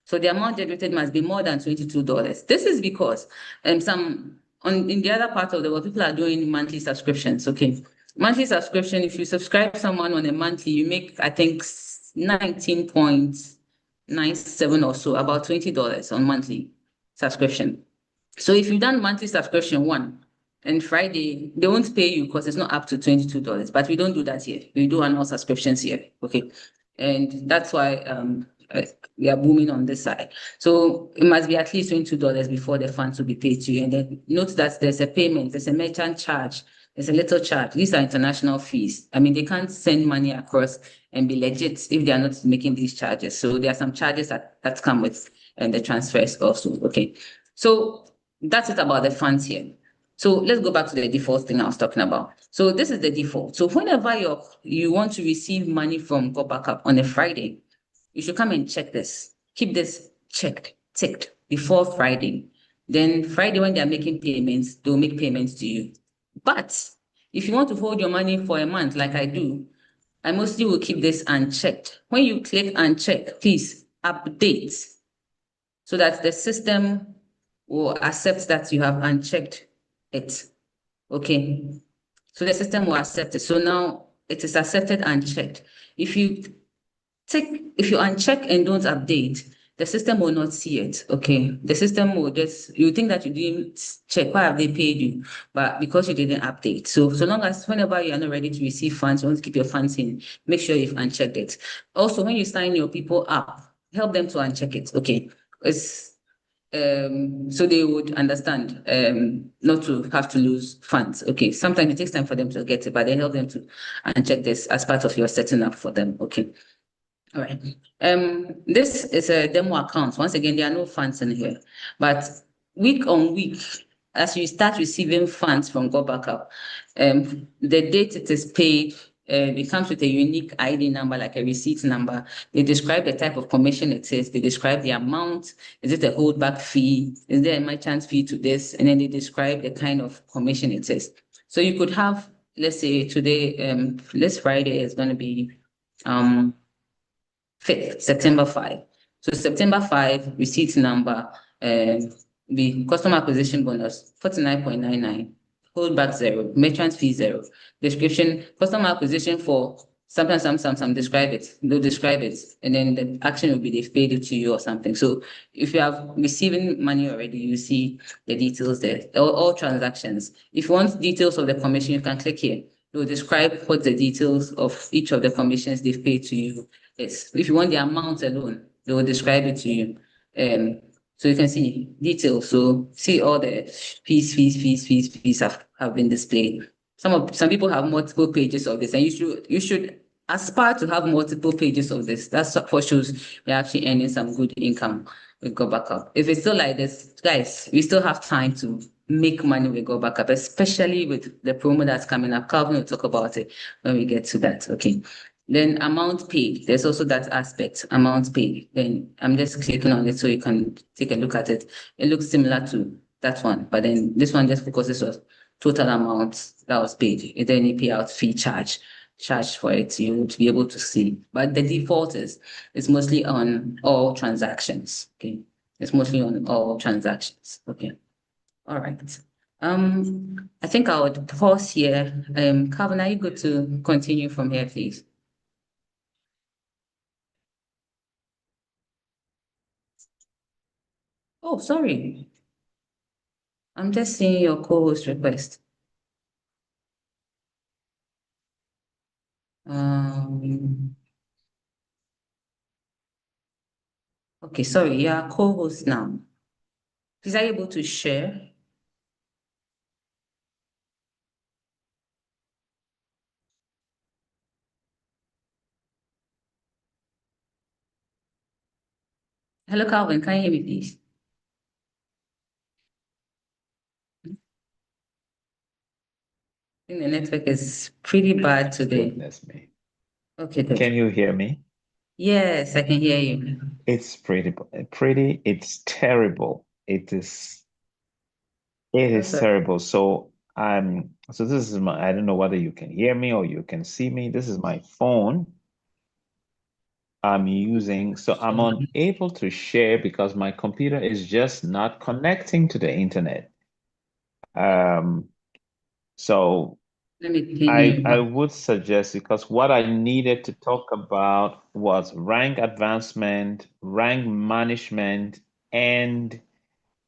So the amount generated must be more than $22. This is because in the other part of the world, people are doing monthly subscriptions. Okay. Monthly subscription, if you subscribe someone on a monthly, you make, I think, 19.97 or so, about $20 on monthly subscription. So if you've done monthly subscription 1, and Friday, they won't pay you because it's not up to $22, but we don't do that here. We do annual subscriptions here, okay? And that's why we are booming on this side. So it must be at least $22 before the funds will be paid to you. And then note that there's a payment, there's a merchant charge, there's a little charge. These are international fees. I mean, they can't send money across and be legit if they are not making these charges. So there are some charges that come with the transfers also, okay? So that's it about the funds here. So let's go back to the default thing I was talking about. So this is the default. So whenever you want to receive money from Go Backup on a Friday, you should come and check this. Keep this ticked before Friday. Then Friday, when they're making payments, they'll make payments to you. But if you want to hold your money for a month, like I do, I mostly will keep this unchecked. When you click uncheck, please update so that the system will accept that you have unchecked it. Okay. So the system will accept it. So now it is accepted and checked. If you uncheck and don't update, the system will not see it. Okay. The system will just, you think that you didn't check, why have they paid you? But because you didn't update. So long as whenever you are not ready to receive funds, you want to keep your funds in, make sure you've unchecked it. Also, when you sign your people up, help them to uncheck it. Okay. It's so they would understand not to have to lose funds. Okay. Sometimes it takes time for them to get it, but then help them to uncheck this as part of your setting up for them. Okay. All right. This is a demo account. Once again, there are no funds in here, but week on week, as you start receiving funds from Go Backup, the date it is paid, it comes with a unique ID number, like a receipt number. They describe the type of commission it is. They describe the amount. Is it a holdback fee? Is there a merchant fee to this? And then they describe the kind of commission it is. So you could have, let's say today, this Friday is going to be 5th, September 5. So September 5, receipt number, the customer acquisition bonus, 49.99, holdback 0, merchant fee 0. Description, customer acquisition for some, describe it. They'll describe it. And then the action will be they've paid it to you or something. So if you have receiving money already, you see the details there, all transactions. If you want details of the commission, you can click here. It will describe what the details of each of the commissions they've paid to you. Yes, if you want the amount alone, they will describe it to you. So you can see details. So see all the fees have been displayed. Some people have multiple pages of this, and you should aspire to have multiple pages of this. That's what shows you're actually earning some good income with Go Backup. If it's still like this, guys, we still have time to make money with Go Backup, especially with the promo that's coming up. Calvin will talk about it when we get to that. Okay. Then amount paid, there's also that aspect, amount paid. Then I'm just clicking on it so you can take a look at it. It looks similar to that one, but then this one just focuses on total amount that was paid. Is there any payout fee charged for it? You would be able to see. But the default is it's mostly on all transactions. Okay. It's mostly on all transactions. Okay. All right. I think I would pause here. Calvin, are you good to continue from here, please? Oh, sorry. I'm just seeing your co-host request. Um, okay, sorry, you are co-host now. Please, are you able to share? Hello, Calvin, can you hear me, please? I think the network is pretty bad today. Goodness me. Okay, good. Can you hear me? Yes, I can hear you. It's it's terrible. It is sorry. terrible. So this is I don't know whether you can hear me or you can see me. This is my phone I'm using. So I'm unable to share because my computer is just not connecting to the internet. So Let me ping I you. would suggest, because what I needed to talk about was rank advancement, rank management, and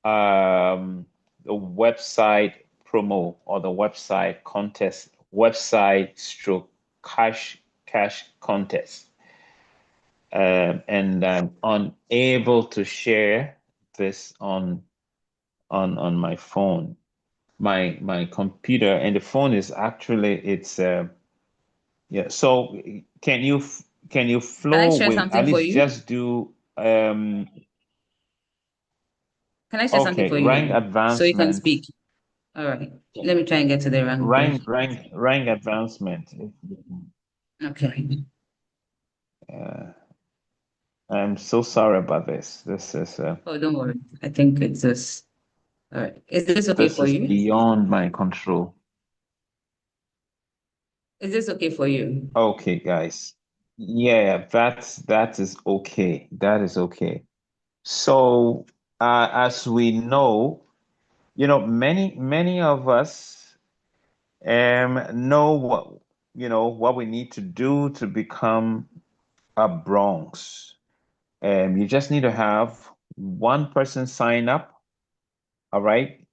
the website promo or the website contest, website stroke cash contest. And I'm unable to share this on my phone. My computer and the phone is actually yeah. So can you Can I flow share with, something at for least you? just do Can I share something okay, for you rank then? So you can advancement, speak. All right. Let me try and get to the rank page. rank advancement. Okay. I'm so sorry about this. Oh, don't worry. I think it's just all right. Is this okay this for is you? beyond my control. Is this okay for you? Okay, guys. Yeah, that is okay. That is okay. So, as we know, many of us know what we need to do to become a bronze. You just need to have one person sign up, all right?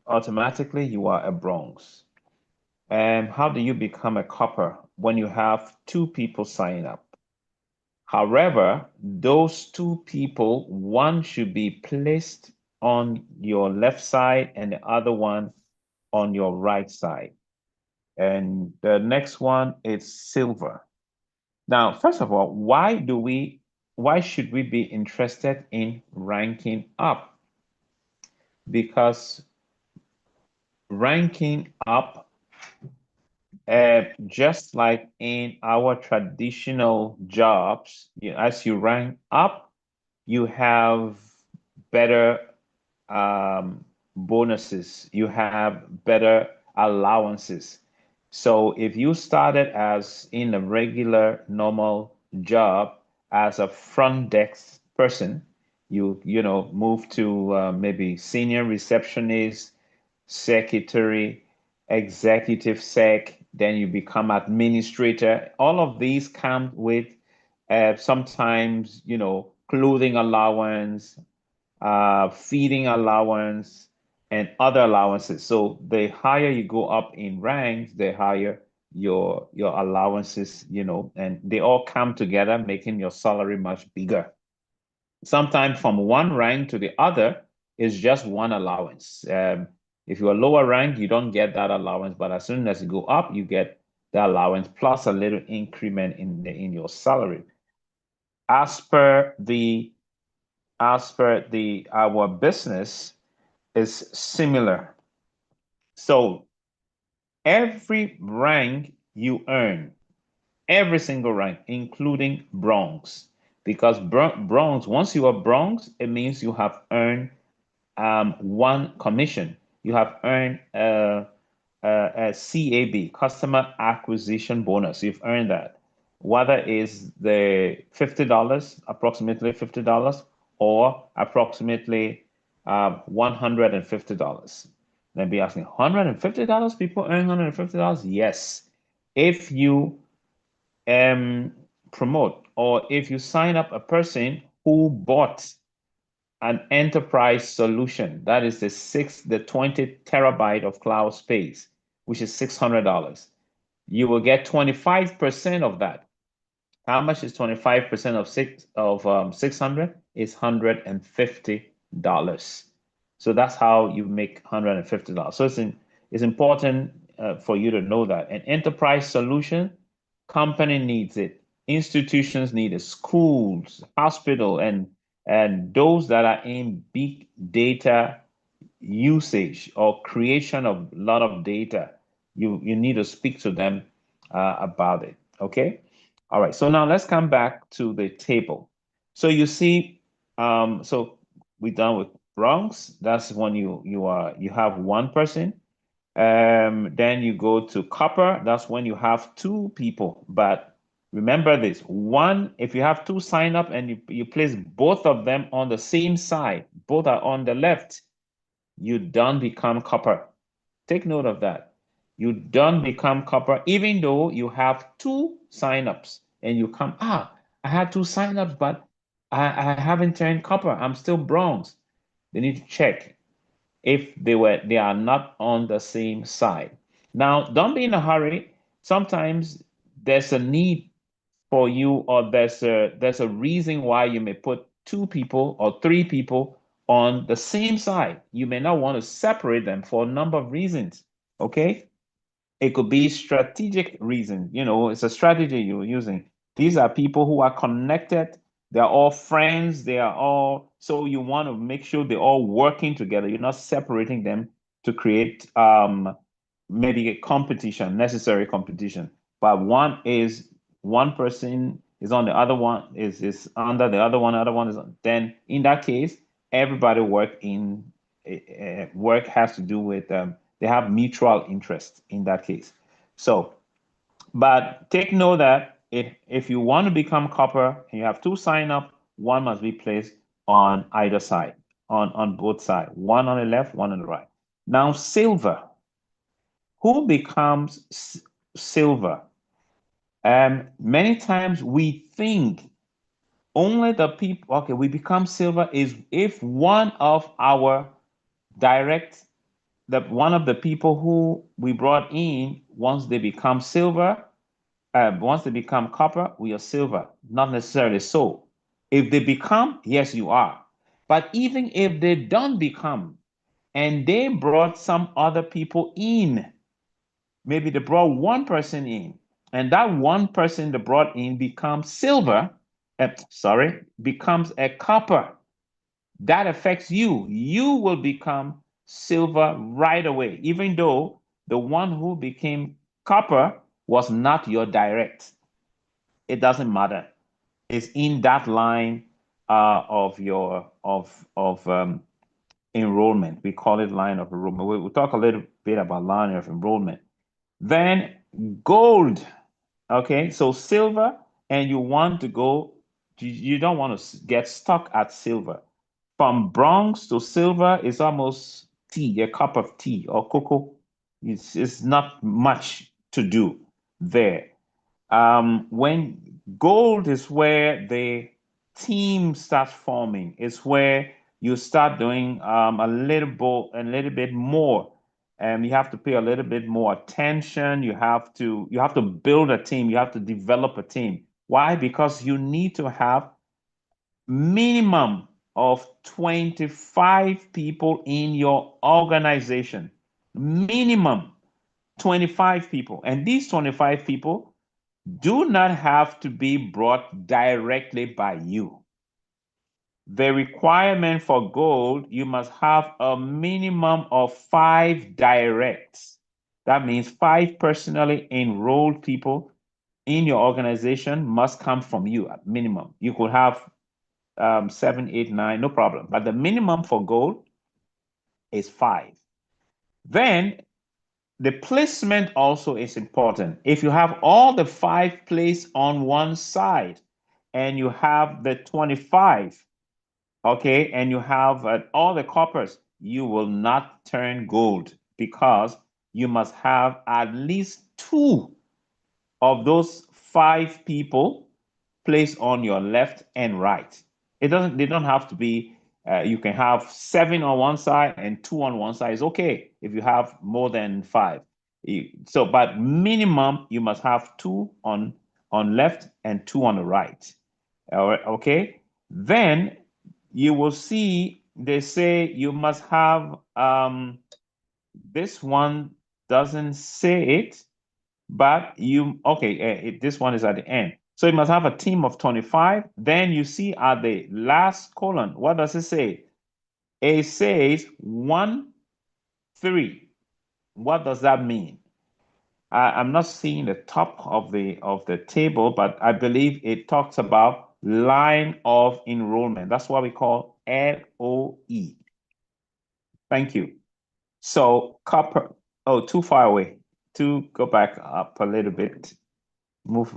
Automatically, you are a bronze. How do you become a copper? When you have two people sign up. However, those two people, one should be placed on your left side and the other one on your right side. And the next one is silver. Now, first of all, why should we be interested in ranking up? Because ranking up, just like in our traditional jobs, as you rank up, you have better bonuses, you have better allowances. So if you started as in a regular normal job as a front desk person, you move to maybe senior receptionist, secretary, executive sec, then you become administrator. All of these come with sometimes, clothing allowance, feeding allowance, and other allowances. So the higher you go up in ranks, the higher your allowances, and they all come together, making your salary much bigger. Sometimes from one rank to the other is just one allowance. If you're lower rank, you don't get that allowance, but as soon as you go up, you get the allowance plus a little increment in your salary. As per our business is similar. So every rank you earn, every single rank, including bronze, because bronze, once you are bronze, it means you have earned one commission. You have earned a CAB, customer acquisition bonus. You've earned that. Whether it's the $50, approximately $50, or approximately $150. Then be asking, $150? People earn $150? Yes. If you promote or if you sign up a person who bought an enterprise solution, that is the 20 terabyte of cloud space, which is $600. You will get 25% of that. How much is 25% of 600? Is $150. So that's how you make $150. So it's important for you to know that an enterprise solution, company needs it, institutions need it, schools, hospital, and those that are in big data usage or creation of a lot of data, you need to speak to them about it. Okay. All right. So now let's come back to the table. So you see, so we're done with bronze. That's when you have one person. Then you go to copper. That's when you have two people. But remember this: if you have two sign up and you place both of them on the same side, both are on the left, you don't become copper. Take note of that. You don't become copper, even though you have two signups and you come, I had two signups, but I haven't turned copper. I'm still bronze. They need to check if they are not on the same side. Now, don't be in a hurry. Sometimes there's a need for you, or there's a reason why you may put two people or three people on the same side. You may not want to separate them for a number of reasons. Okay. It could be strategic reason. It's a strategy you're using. These are people who are connected. They're all friends. So you want to make sure they're all working together. You're not separating them to create maybe a competition, necessary competition. But one person is on the other one, is under the other one is on. Then in that case, everybody work has to do with they have mutual interest in that case. So, but take note that if you want to become copper and you have two sign up, one must be placed on either side, on both sides, one on the left, one on the right. Now, silver. Who becomes silver? Many times we think only the people, okay, we become silver is if one of our direct, one of the people who we brought in, once they become silver, once they become copper, we are silver. Not necessarily so. If they become, yes, you are. But even if they don't become, and they brought some other people in, maybe they brought one person in, and that one person they brought in becomes silver, becomes a copper. That affects you. You will become silver right away, even though the one who became copper was not your direct. It doesn't matter. It's in that line of your of enrollment. We call it line of enrollment. We'll talk a little bit about line of enrollment. Then gold. Okay, so silver, and you want to go, you don't want to get stuck at silver. From bronze to silver is almost tea, a cup of tea or cocoa. It's not much to do there. When gold is where the team starts forming, it's where you start doing a little bit more. And you have to pay a little bit more attention. You have to build a team. You have to develop a team. Why? Because you need to have minimum of 25 people in your organization. Minimum 25 people. And these 25 people do not have to be brought directly by you. The requirement for gold, you must have a minimum of 5 directs. That means 5 personally enrolled people in your organization must come from you at minimum. You could have 7, 8, 9, no problem. But the minimum for gold is 5. Then the placement also is important. If you have all the 5 placed on one side and you have the 25, okay, and you have all the coppers, you will not turn gold because you must have at least 2 of those 5 people placed on your left and right. They don't have to be, you can have 7 on one side and 2 on one side. It's okay if you have more than 5. But minimum, you must have 2 on left and 2 on the right. Okay. Then you will see they say you must have, this one doesn't say it, but this one is at the end. So you must have a team of 25. Then you see at the last column, what does it say? It says 1, 3. What does that mean? I'm not seeing the top of the table, but I believe it talks about line of enrollment. That's what we call LOE. Thank you. So copper, too far away. Go back up a little bit. Move.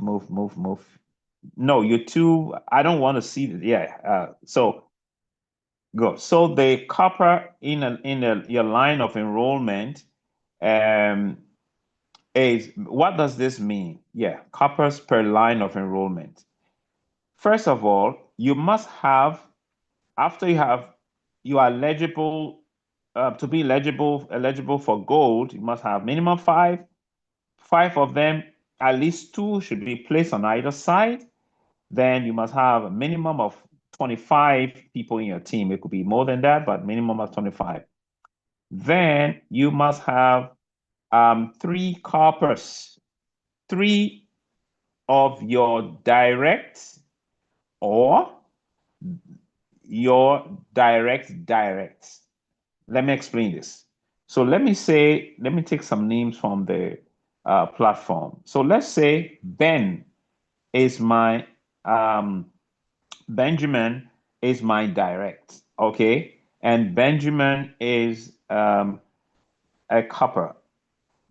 No, you're too, I don't want to see it. Yeah. So go. So the copper in your line of enrollment, is, what does this mean? Yeah, coppers per line of enrollment. First of all, you must have, after you are eligible, to be eligible for gold, you must have minimum 5. 5 of them, at least 2 should be placed on either side. Then you must have a minimum of 25 people in your team. It could be more than that, but minimum of 25. Then you must have 3 coppers, 3 of your direct or your direct. Let me explain this. So let me take some names from the platform. So let's say Ben is my Benjamin is my direct, okay? And Benjamin is a copper.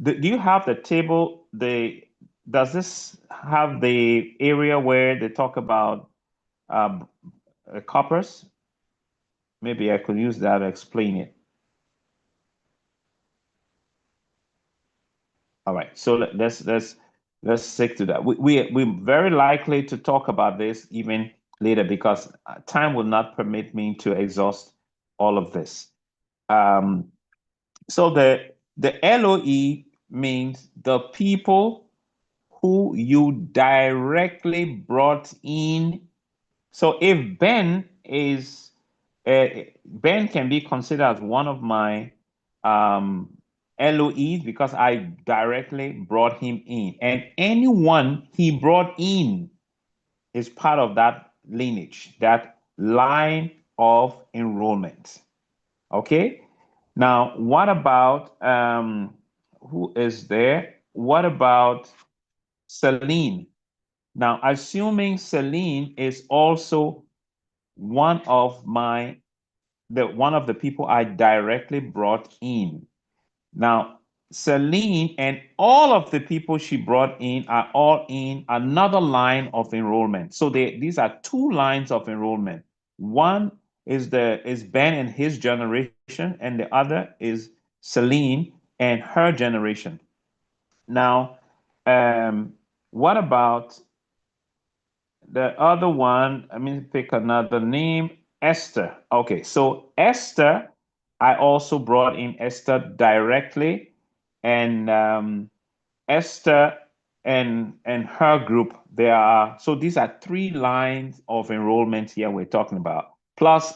Do you have the table? Does this have the area where they talk about um, coppers? Maybe I could use that to explain it. All right, so let's let's stick to that. We're very likely to talk about this even later because time will not permit me to exhaust all of this. So the LOE means the people who you directly brought in. So if Ben can be considered as one of my LOEs because I directly brought him in, and anyone he brought in is part of that lineage, that line of enrollment. Okay. Now, what about who is there? What about Celine? Now, assuming Celine is also one of the people I directly brought in. Now, Celine and all of the people she brought in are all in another line of enrollment. So these are two lines of enrollment. One is Ben and his generation, and the other is Celine and her generation. Now, what about the other one? I mean, pick another name, Esther. Okay, so Esther, I also brought in Esther directly, and Esther and her group. So these are three lines of enrollment here we're talking about, plus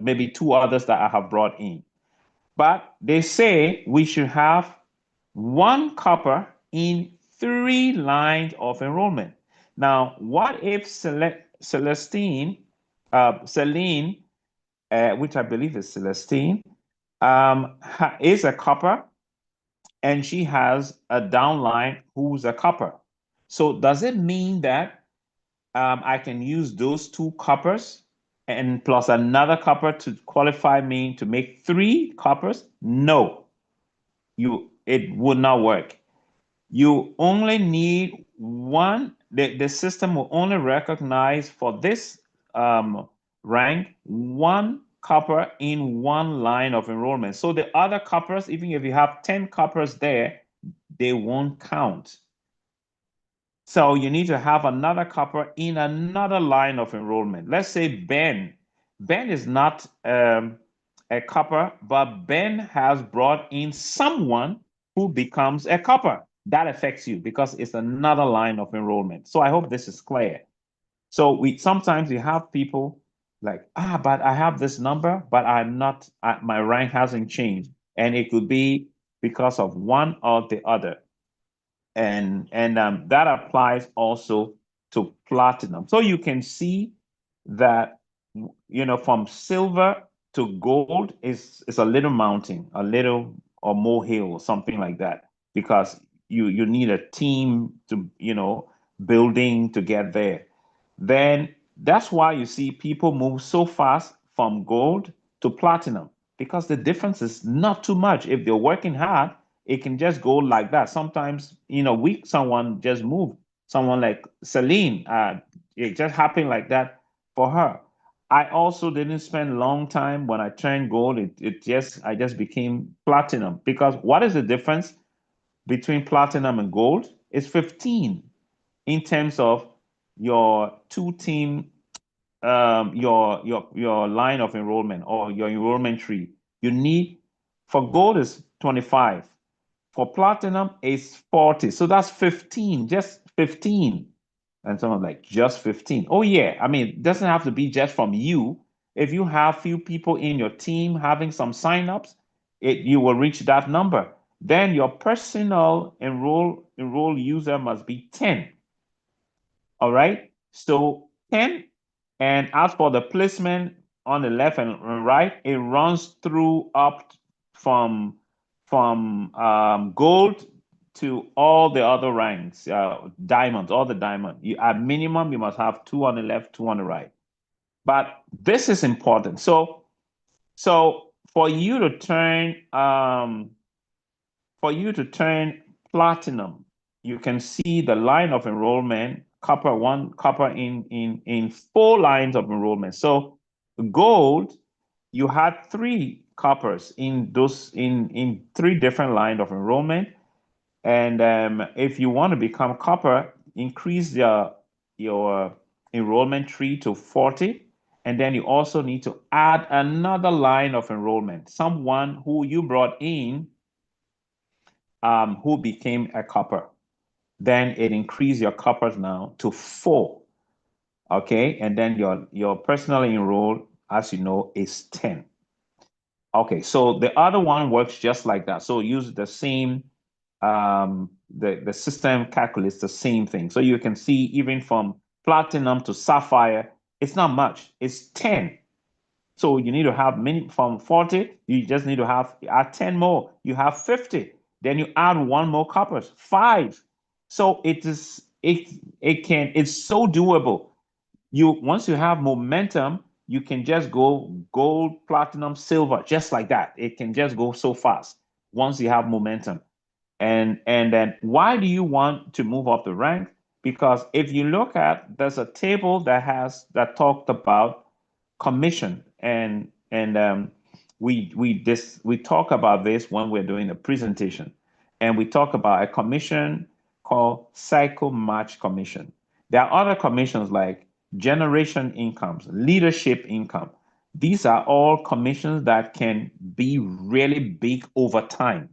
maybe two others that I have brought in. But they say we should have one copper in three lines of enrollment. Now, what if Celine, which I believe is Celestine, is a copper, and she has a downline who's a copper? So does it mean that I can use those two coppers and plus another copper to qualify me to make three coppers? No, it would not work. You only need one. The system will only recognize for this rank one copper in one line of enrollment. So the other coppers, even if you have 10 coppers there, they won't count. So you need to have another copper in another line of enrollment. Let's say Ben. Ben is not a copper, but Ben has brought in someone who becomes a copper. That affects you because it's another line of enrollment. So I hope this is clear. So sometimes we have people like, but I have this number, but I'm not, my rank hasn't changed. And it could be because of one or the other. And that applies also to platinum. So you can see that, from silver to gold is a little mountain, a little or more hill or something like that, because you need a team to, building to get there. Then that's why you see people move so fast from gold to platinum, because the difference is not too much. If they're working hard, it can just go like that. Sometimes in a week, someone just moved. Someone like Celine, it just happened like that for her. I also didn't spend a long time when I turned gold. I just became platinum, because what is the difference between platinum and gold? It's 15 in terms of your two team, your line of enrollment or your enrollment tree. You need, for gold is 25. For platinum is 40. So that's 15, just 15. And someone's like, just 15. Oh, yeah. I mean, it doesn't have to be just from you. If you have few people in your team having some signups, you will reach that number. Then your personal enroll user must be 10. All right. So 10. And as for the placement on the left and right, it runs through up from gold to all the other ranks, diamonds, all the diamond. At minimum, you must have 2 on the left, 2 on the right. But this is important. So for you to turn platinum, you can see the line of enrollment, copper in 4 lines of enrollment. So gold, you had 3 coppers in 3 different lines of enrollment. And if you want to become copper, increase your enrollment tree to 40. And then you also need to add another line of enrollment, someone who you brought in who became a copper. Then it increase your coppers now to 4. Okay, and then your personally enrolled, as you know, is 10. Okay, so the other one works just like that. So use the same the system calculates the same thing. So you can see even from platinum to sapphire, it's not much, it's 10. So you need to have many from 40, you just need to have add 10 more, you have 50. Then you add one more coppers, 5. So it's so doable. Once you have momentum, you can just go gold, platinum, silver, just like that. It can just go so fast once you have momentum. And then why do you want to move up the rank? Because if you look at, there's a table that talked about commission, and we talk about this when we're doing a presentation, and we talk about a commission called cycle match commission. There are other commissions like generation incomes, leadership income. These are all commissions that can be really big over time.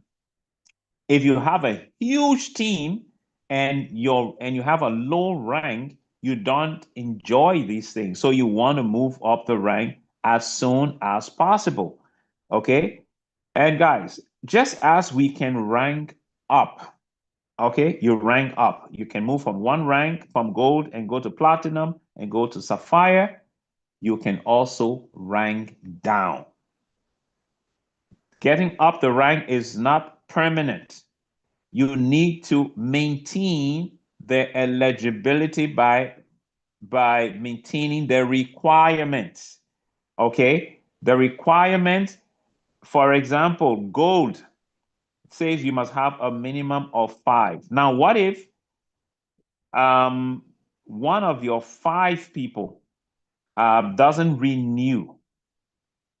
If you have a huge team and you have a low rank, you don't enjoy these things. So you want to move up the rank as soon as possible. Okay? And guys, just as we can rank up, okay, you rank up. You can move from one rank from gold and go to platinum and go to sapphire. You can also rank down. Getting up the rank is not permanent. You need to maintain the eligibility by maintaining the requirements. Okay, the requirements, for example, gold says you must have a minimum of 5. Now, what if one of your 5 people doesn't renew?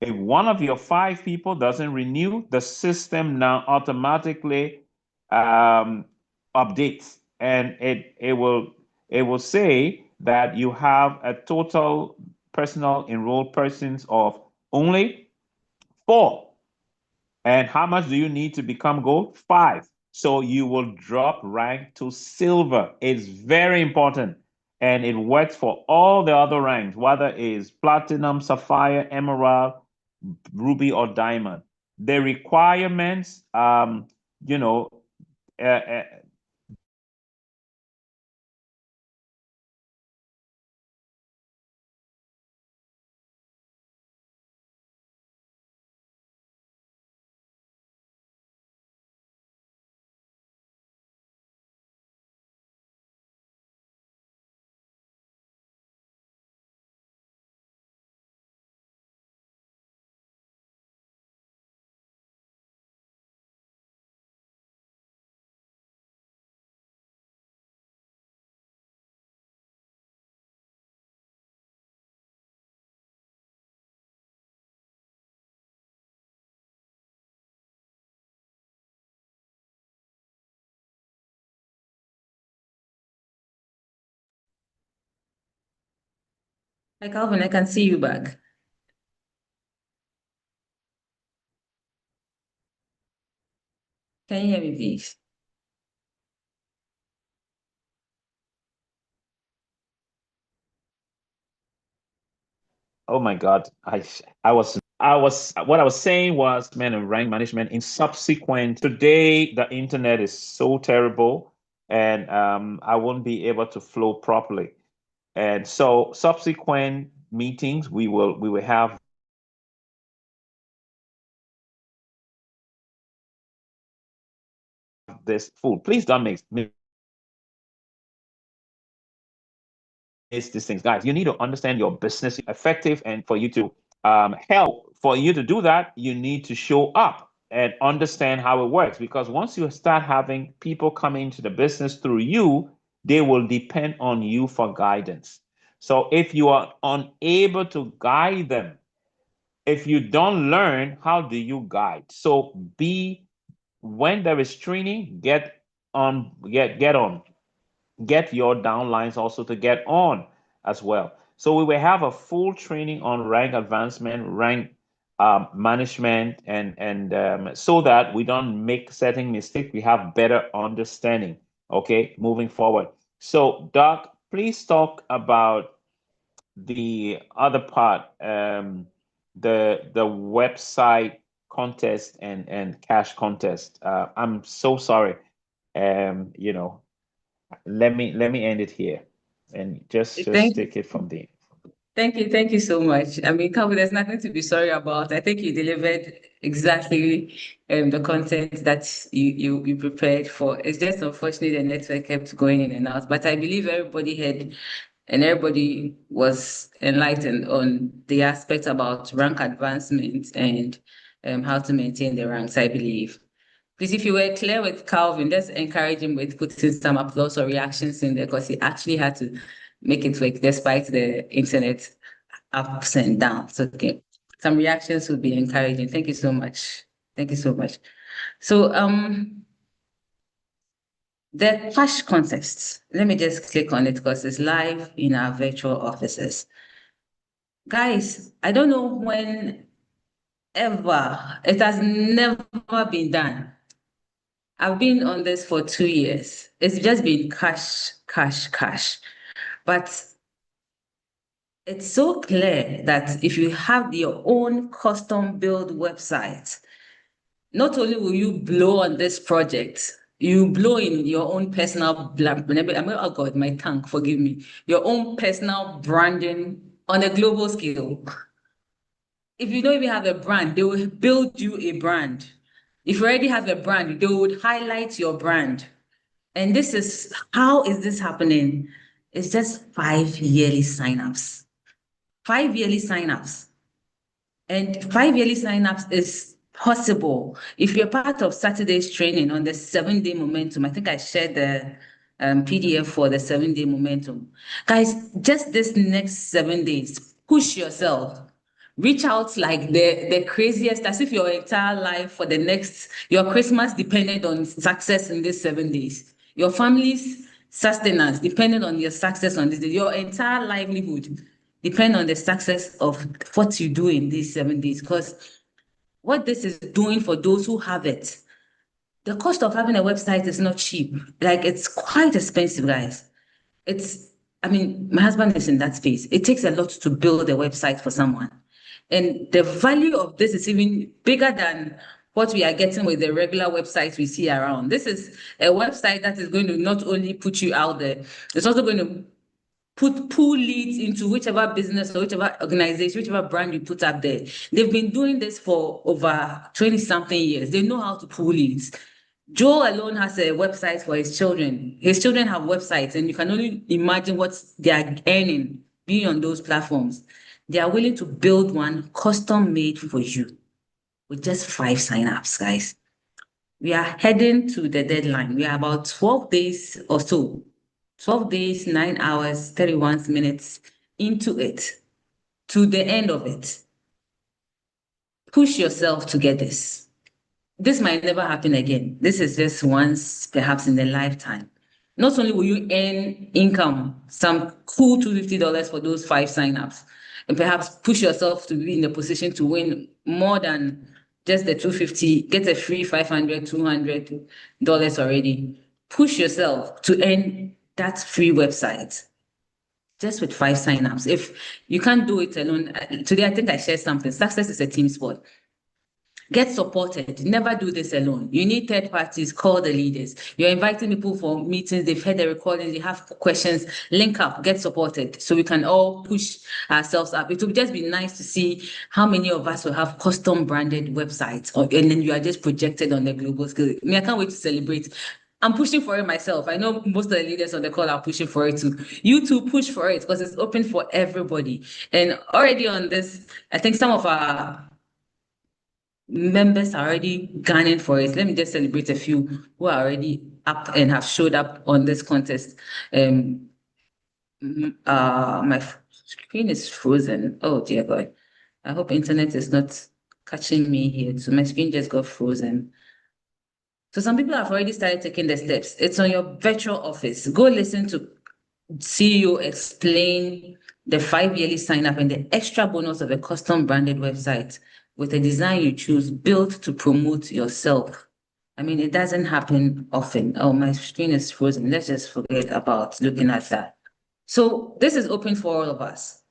If one of your 5 people doesn't renew, the system now automatically updates, and it will say that you have a total personal enrolled persons of only 4. And how much do you need to become gold? 5. So you will drop rank to silver. It's very important. And it works for all the other ranks, whether it's platinum, sapphire, emerald, ruby, or diamond. The requirements, you know, uh, Hi, Calvin, I can see you back. Can you hear me, please? oh my God, I was what I was saying was, man, of rank management in subsequent today, the internet is so terrible, and I won't be able to flow properly. And so subsequent meetings, we will have this full. Please don't miss these things, guys. You need to understand your business effective, and for you to help for you to do that, you need to show up and understand how it works. Because once you start having people come into the business through you, they will depend on you for guidance. So if you are unable to guide them, if you don't learn, how do you guide? So be when there is training, get on, get your downlines also to get on as well. So we will have a full training on rank advancement, rank management, and so that we don't make certain mistakes, we have better understanding. Okay, moving forward. So Doc, please talk about the other part, the website contest and cash contest. I'm so sorry. You know, let me end it here and just Thank take it from there. Thank you so much. I mean, Calvin, there's nothing to be sorry about. I think you delivered exactly the content that you prepared for. It's just unfortunate the network kept going in and out, but I believe everybody had and everybody was enlightened on the aspect about rank advancement and how to maintain the ranks, I believe. Please, if you were clear with Calvin, let's encourage him with putting some applause or reactions in there because he actually had to make it work despite the internet ups and downs. Okay. Some reactions would be encouraging. Thank you so much. Thank you so much. So the cash contest, let me just click on it because it's live in our virtual offices. Guys, I don't know when ever, it has never been done. I've been on this for 2 years. It's just been cash, cash, cash. But it's so clear that if you have your own custom build website, not only will you blow on this project, you blow in your own personal, oh God, my tongue, forgive me, your own personal branding on a global scale. If you don't even have a brand, they will build you a brand. If you already have a brand, they would highlight your brand. And this is, how is this happening? It's just 5 yearly signups. 5 yearly signups. And 5 yearly signups is possible. If you're part of Saturday's training on the 7-day momentum, I think I shared the PDF for the 7-day momentum. Guys, just this next 7 days, push yourself. Reach out like the craziest, as if your entire life for the next, your Christmas depended on success in these 7 days. Your family's sustenance depended on your success on this day. Your entire livelihood depend on the success of what you do in these 7 days. Because what this is doing for those who have it, the cost of having a website is not cheap. Like, it's quite expensive, guys. I mean, my husband is in that space. It takes a lot to build a website for someone. And the value of this is even bigger than what we are getting with the regular websites we see around. This is a website that is going to not only put you out there, it's also going to pull leads into whichever business or whichever organization, whichever brand you put up there. They've been doing this for over 20 something years. They know how to pull leads. Joel alone has a website for his children. His children have websites, and you can only imagine what they are earning being on those platforms. They are willing to build one custom made for you with just 5 signups, guys. We are heading to the deadline. We are about 12 days or so. 12 days, 9 hours, 31 minutes into it, to the end of it. Push yourself to get this. This might never happen again. This is just once, perhaps in a lifetime. Not only will you earn income, some cool $250 for those 5 signups, and perhaps push yourself to be in a position to win more than just the 250, get a free $500, $200 already. Push yourself to earn that free website just with 5 signups. If you can't do it alone, today I think I shared something. Success is a team sport. Get supported. Never do this alone. You need third parties. Call the leaders. You're inviting people for meetings. They've heard the recordings. They have questions. Link up. Get supported so we can all push ourselves up. It would just be nice to see how many of us will have custom branded websites, and then you are just projected on the global scale. I mean, I can't wait to celebrate. I'm pushing for it myself. I know most of the leaders on the call are pushing for it too. You too push for it because it's open for everybody. And already on this, I think some of our members are already gunning for it. Let me just celebrate a few who are already up and have showed up on this contest. My screen is frozen. Oh dear God. I hope internet is not catching me here. So my screen just got frozen. So some people have already started taking the steps. It's on your virtual office. Go listen to CEO explain the 5-yearly sign up and the extra bonus of a custom branded website with a design you choose built to promote yourself. I mean, it doesn't happen often. Oh, my screen is frozen. Let's just forget about looking at that. So this is open for all of us.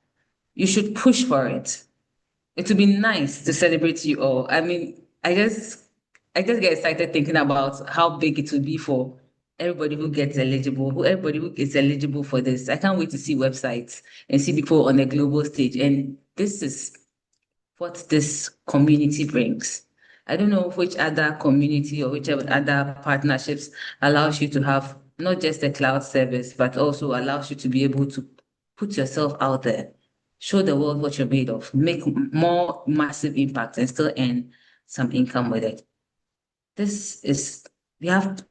You should push for it. It would be nice to celebrate you all. I mean, I just get excited thinking about how big it will be for everybody who gets eligible, everybody who is eligible for this. I can't wait to see websites and see people on a global stage. And this is what this community brings. I don't know which other community or whichever other partnerships allows you to have not just a cloud service, but also allows you to be able to put yourself out there, show the world what you're made of, make more massive impact and still earn some income with it. We have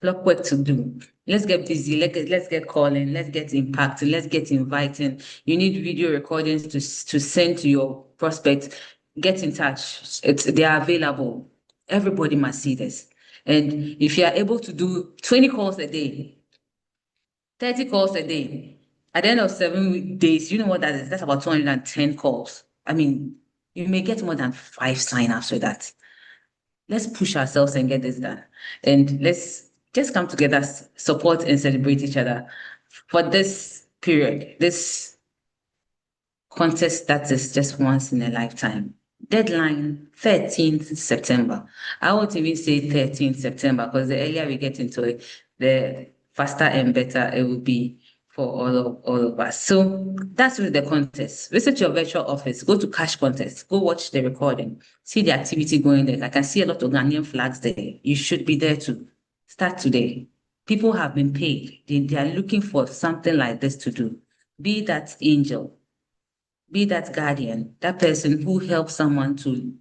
block work to do. Let's get busy. Let's get calling. Let's get impacting. Let's get inviting. You need video recordings to send to your prospects. Get in touch. They are available. Everybody must see this. And if you are able to do 20 calls a day, 30 calls a day, at the end of 7 days, you know what that is? That's about 210 calls. I mean, you may get more than 5 sign-ups with that. Let's push ourselves and get this done. And let's just come together, support and celebrate each other for this period, this contest that is just once in a lifetime. Deadline 13th September. I won't even say 13th September because the earlier we get into it, the faster and better it will be for all of us. So that's with the contest. Visit your virtual office, go to Cash Contest, go watch the recording, see the activity going there. I can see a lot of Ghanaian flags there. You should be there too. Start today. People have been paid. They are looking for something like this to do. Be that angel, be that guardian, that person who helps someone to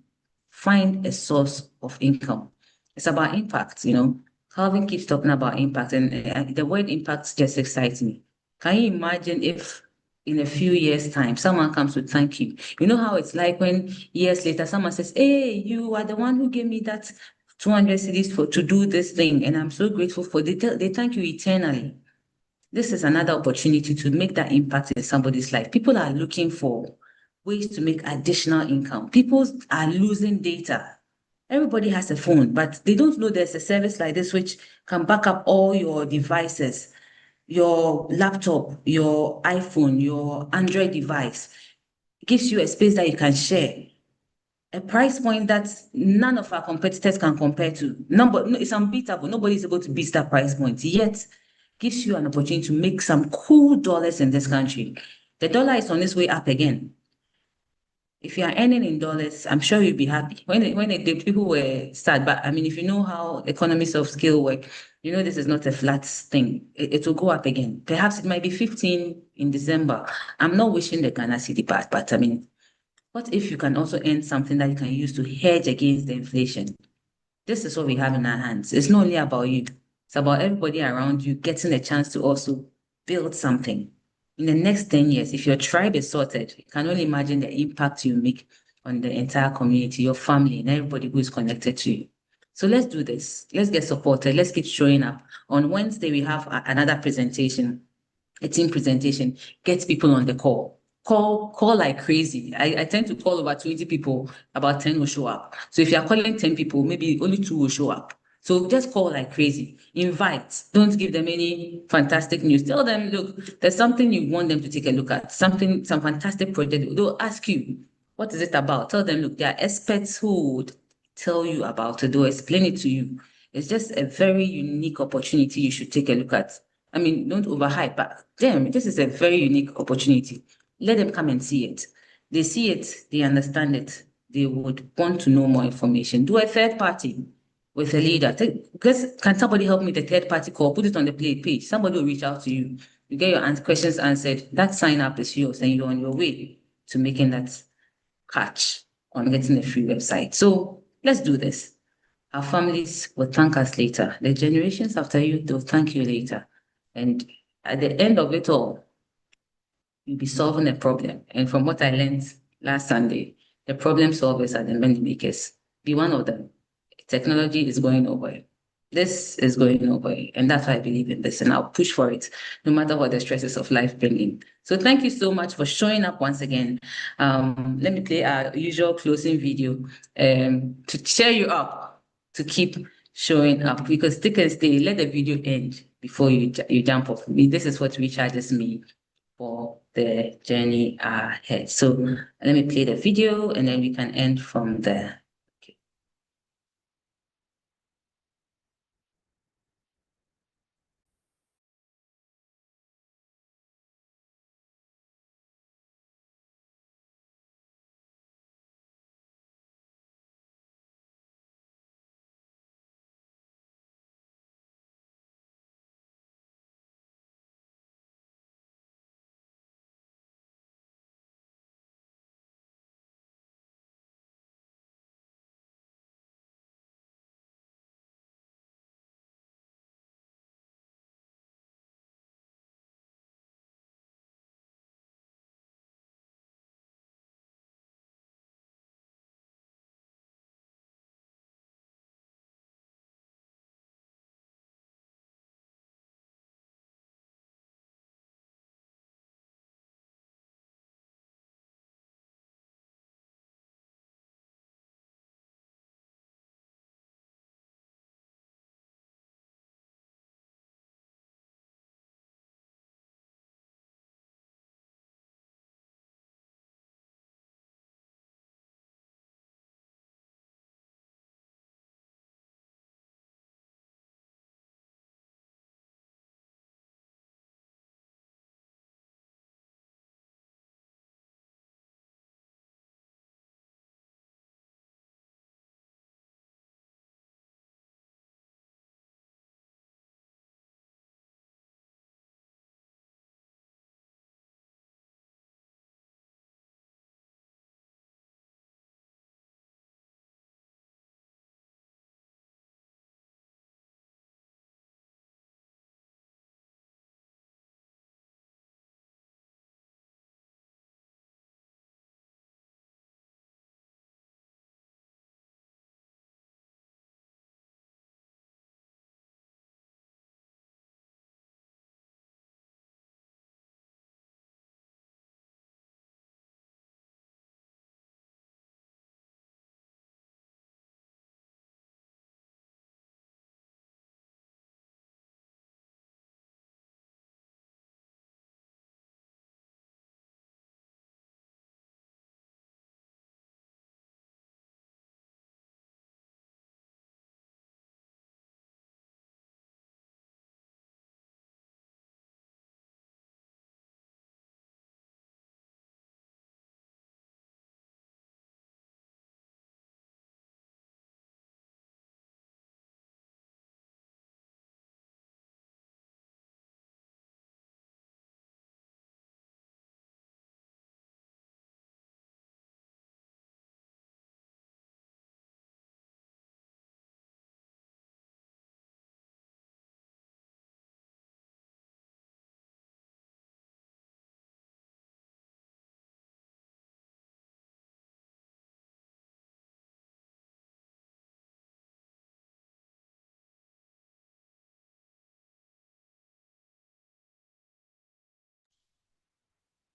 find a source of income. It's about impact, you know. Calvin keeps talking about impact, and the word impact just excites me. Can you imagine if in a few years' time someone comes to thank you? You know how it's like when years later someone says, "Hey, you are the one who gave me that 200 cedis to do this thing, and I'm so grateful for." They thank you eternally. This is another opportunity to make that impact in somebody's life. People are looking for ways to make additional income. People are losing data. Everybody has a phone, but they don't know there's a service like this which can back up all your devices, your laptop, your iPhone, your Android device. It gives you a space that you can share. A price point that none of our competitors can compare to. It's unbeatable. Nobody's able to beat that price point. Yet, gives you an opportunity to make some cool dollars in this country. The dollar is on its way up again. If you are earning in dollars, I'm sure you'll be happy. The people were sad, but I mean, if you know how economies of scale work, you know this is not a flat thing. It will go up again. Perhaps it might be 15 in December. I'm not wishing the Ghana city bad, but I mean, what if you can also earn something that you can use to hedge against the inflation? This is what we have in our hands. It's not only about you, it's about everybody around you getting a chance to also build something. In the next 10 years, if your tribe is sorted, you can only imagine the impact you make on the entire community, your family, and everybody who is connected to you. So let's do this. Let's get supported. Let's keep showing up. On Wednesday, we have another presentation, a team presentation. Get people on the call. Call like crazy. I tend to call over 20 people, about 10 will show up. So if you're calling 10 people, maybe only 2 will show up. So just call like crazy. Invite. Don't give them any fantastic news. Tell them, look, there's something you want them to take a look at. Some fantastic project. They'll ask you, what is it about? Tell them, look, there are experts who would tell you about it. They'll explain it to you. It's just a very unique opportunity you should take a look at. I mean, don't overhype, but damn, this is a very unique opportunity. Let them come and see it. They see it, they understand it. They would want to know more information. Do a third party with a leader. Can somebody help me with the third party call? Put it on the page. Somebody will reach out to you. You get your questions answered. That sign up is yours, and you're on your way to making that catch on getting a free website. So let's do this. Our families will thank us later. The generations after you, they'll thank you later. And at the end of it all, you'll be solving a problem. And from what I learned last Sunday, the problem solvers are the money makers. Be one of them. Technology is going nowhere. This is going away. And that's why I believe in this. And I'll push for it, no matter what the stresses of life bring in. So thank you so much for showing up once again. Let me play our usual closing video to cheer you up to keep showing up, because thick and stay, let the video end before you jump off. This is what recharges me for the journey ahead. So let me play the video and then we can end from there. Okay.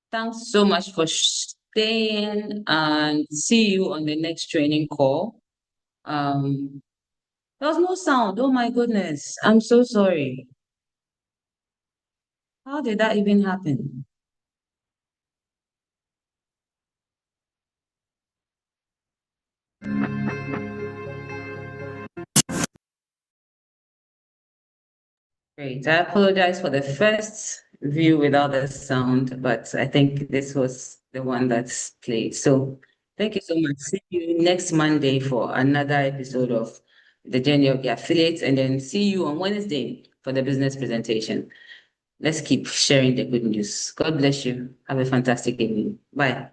Thanks so much for staying, and see you on the next training call. There was no sound. Oh my goodness. I'm so sorry. How did that even happen? Great. I apologize for the first view without the sound, but I think this was the one that's played. So thank you so much. See you next Monday for another episode of The Journey of the Affiliates, and then see you on Wednesday for the business presentation. Let's keep sharing the good news. God bless you. Have a fantastic evening. Bye.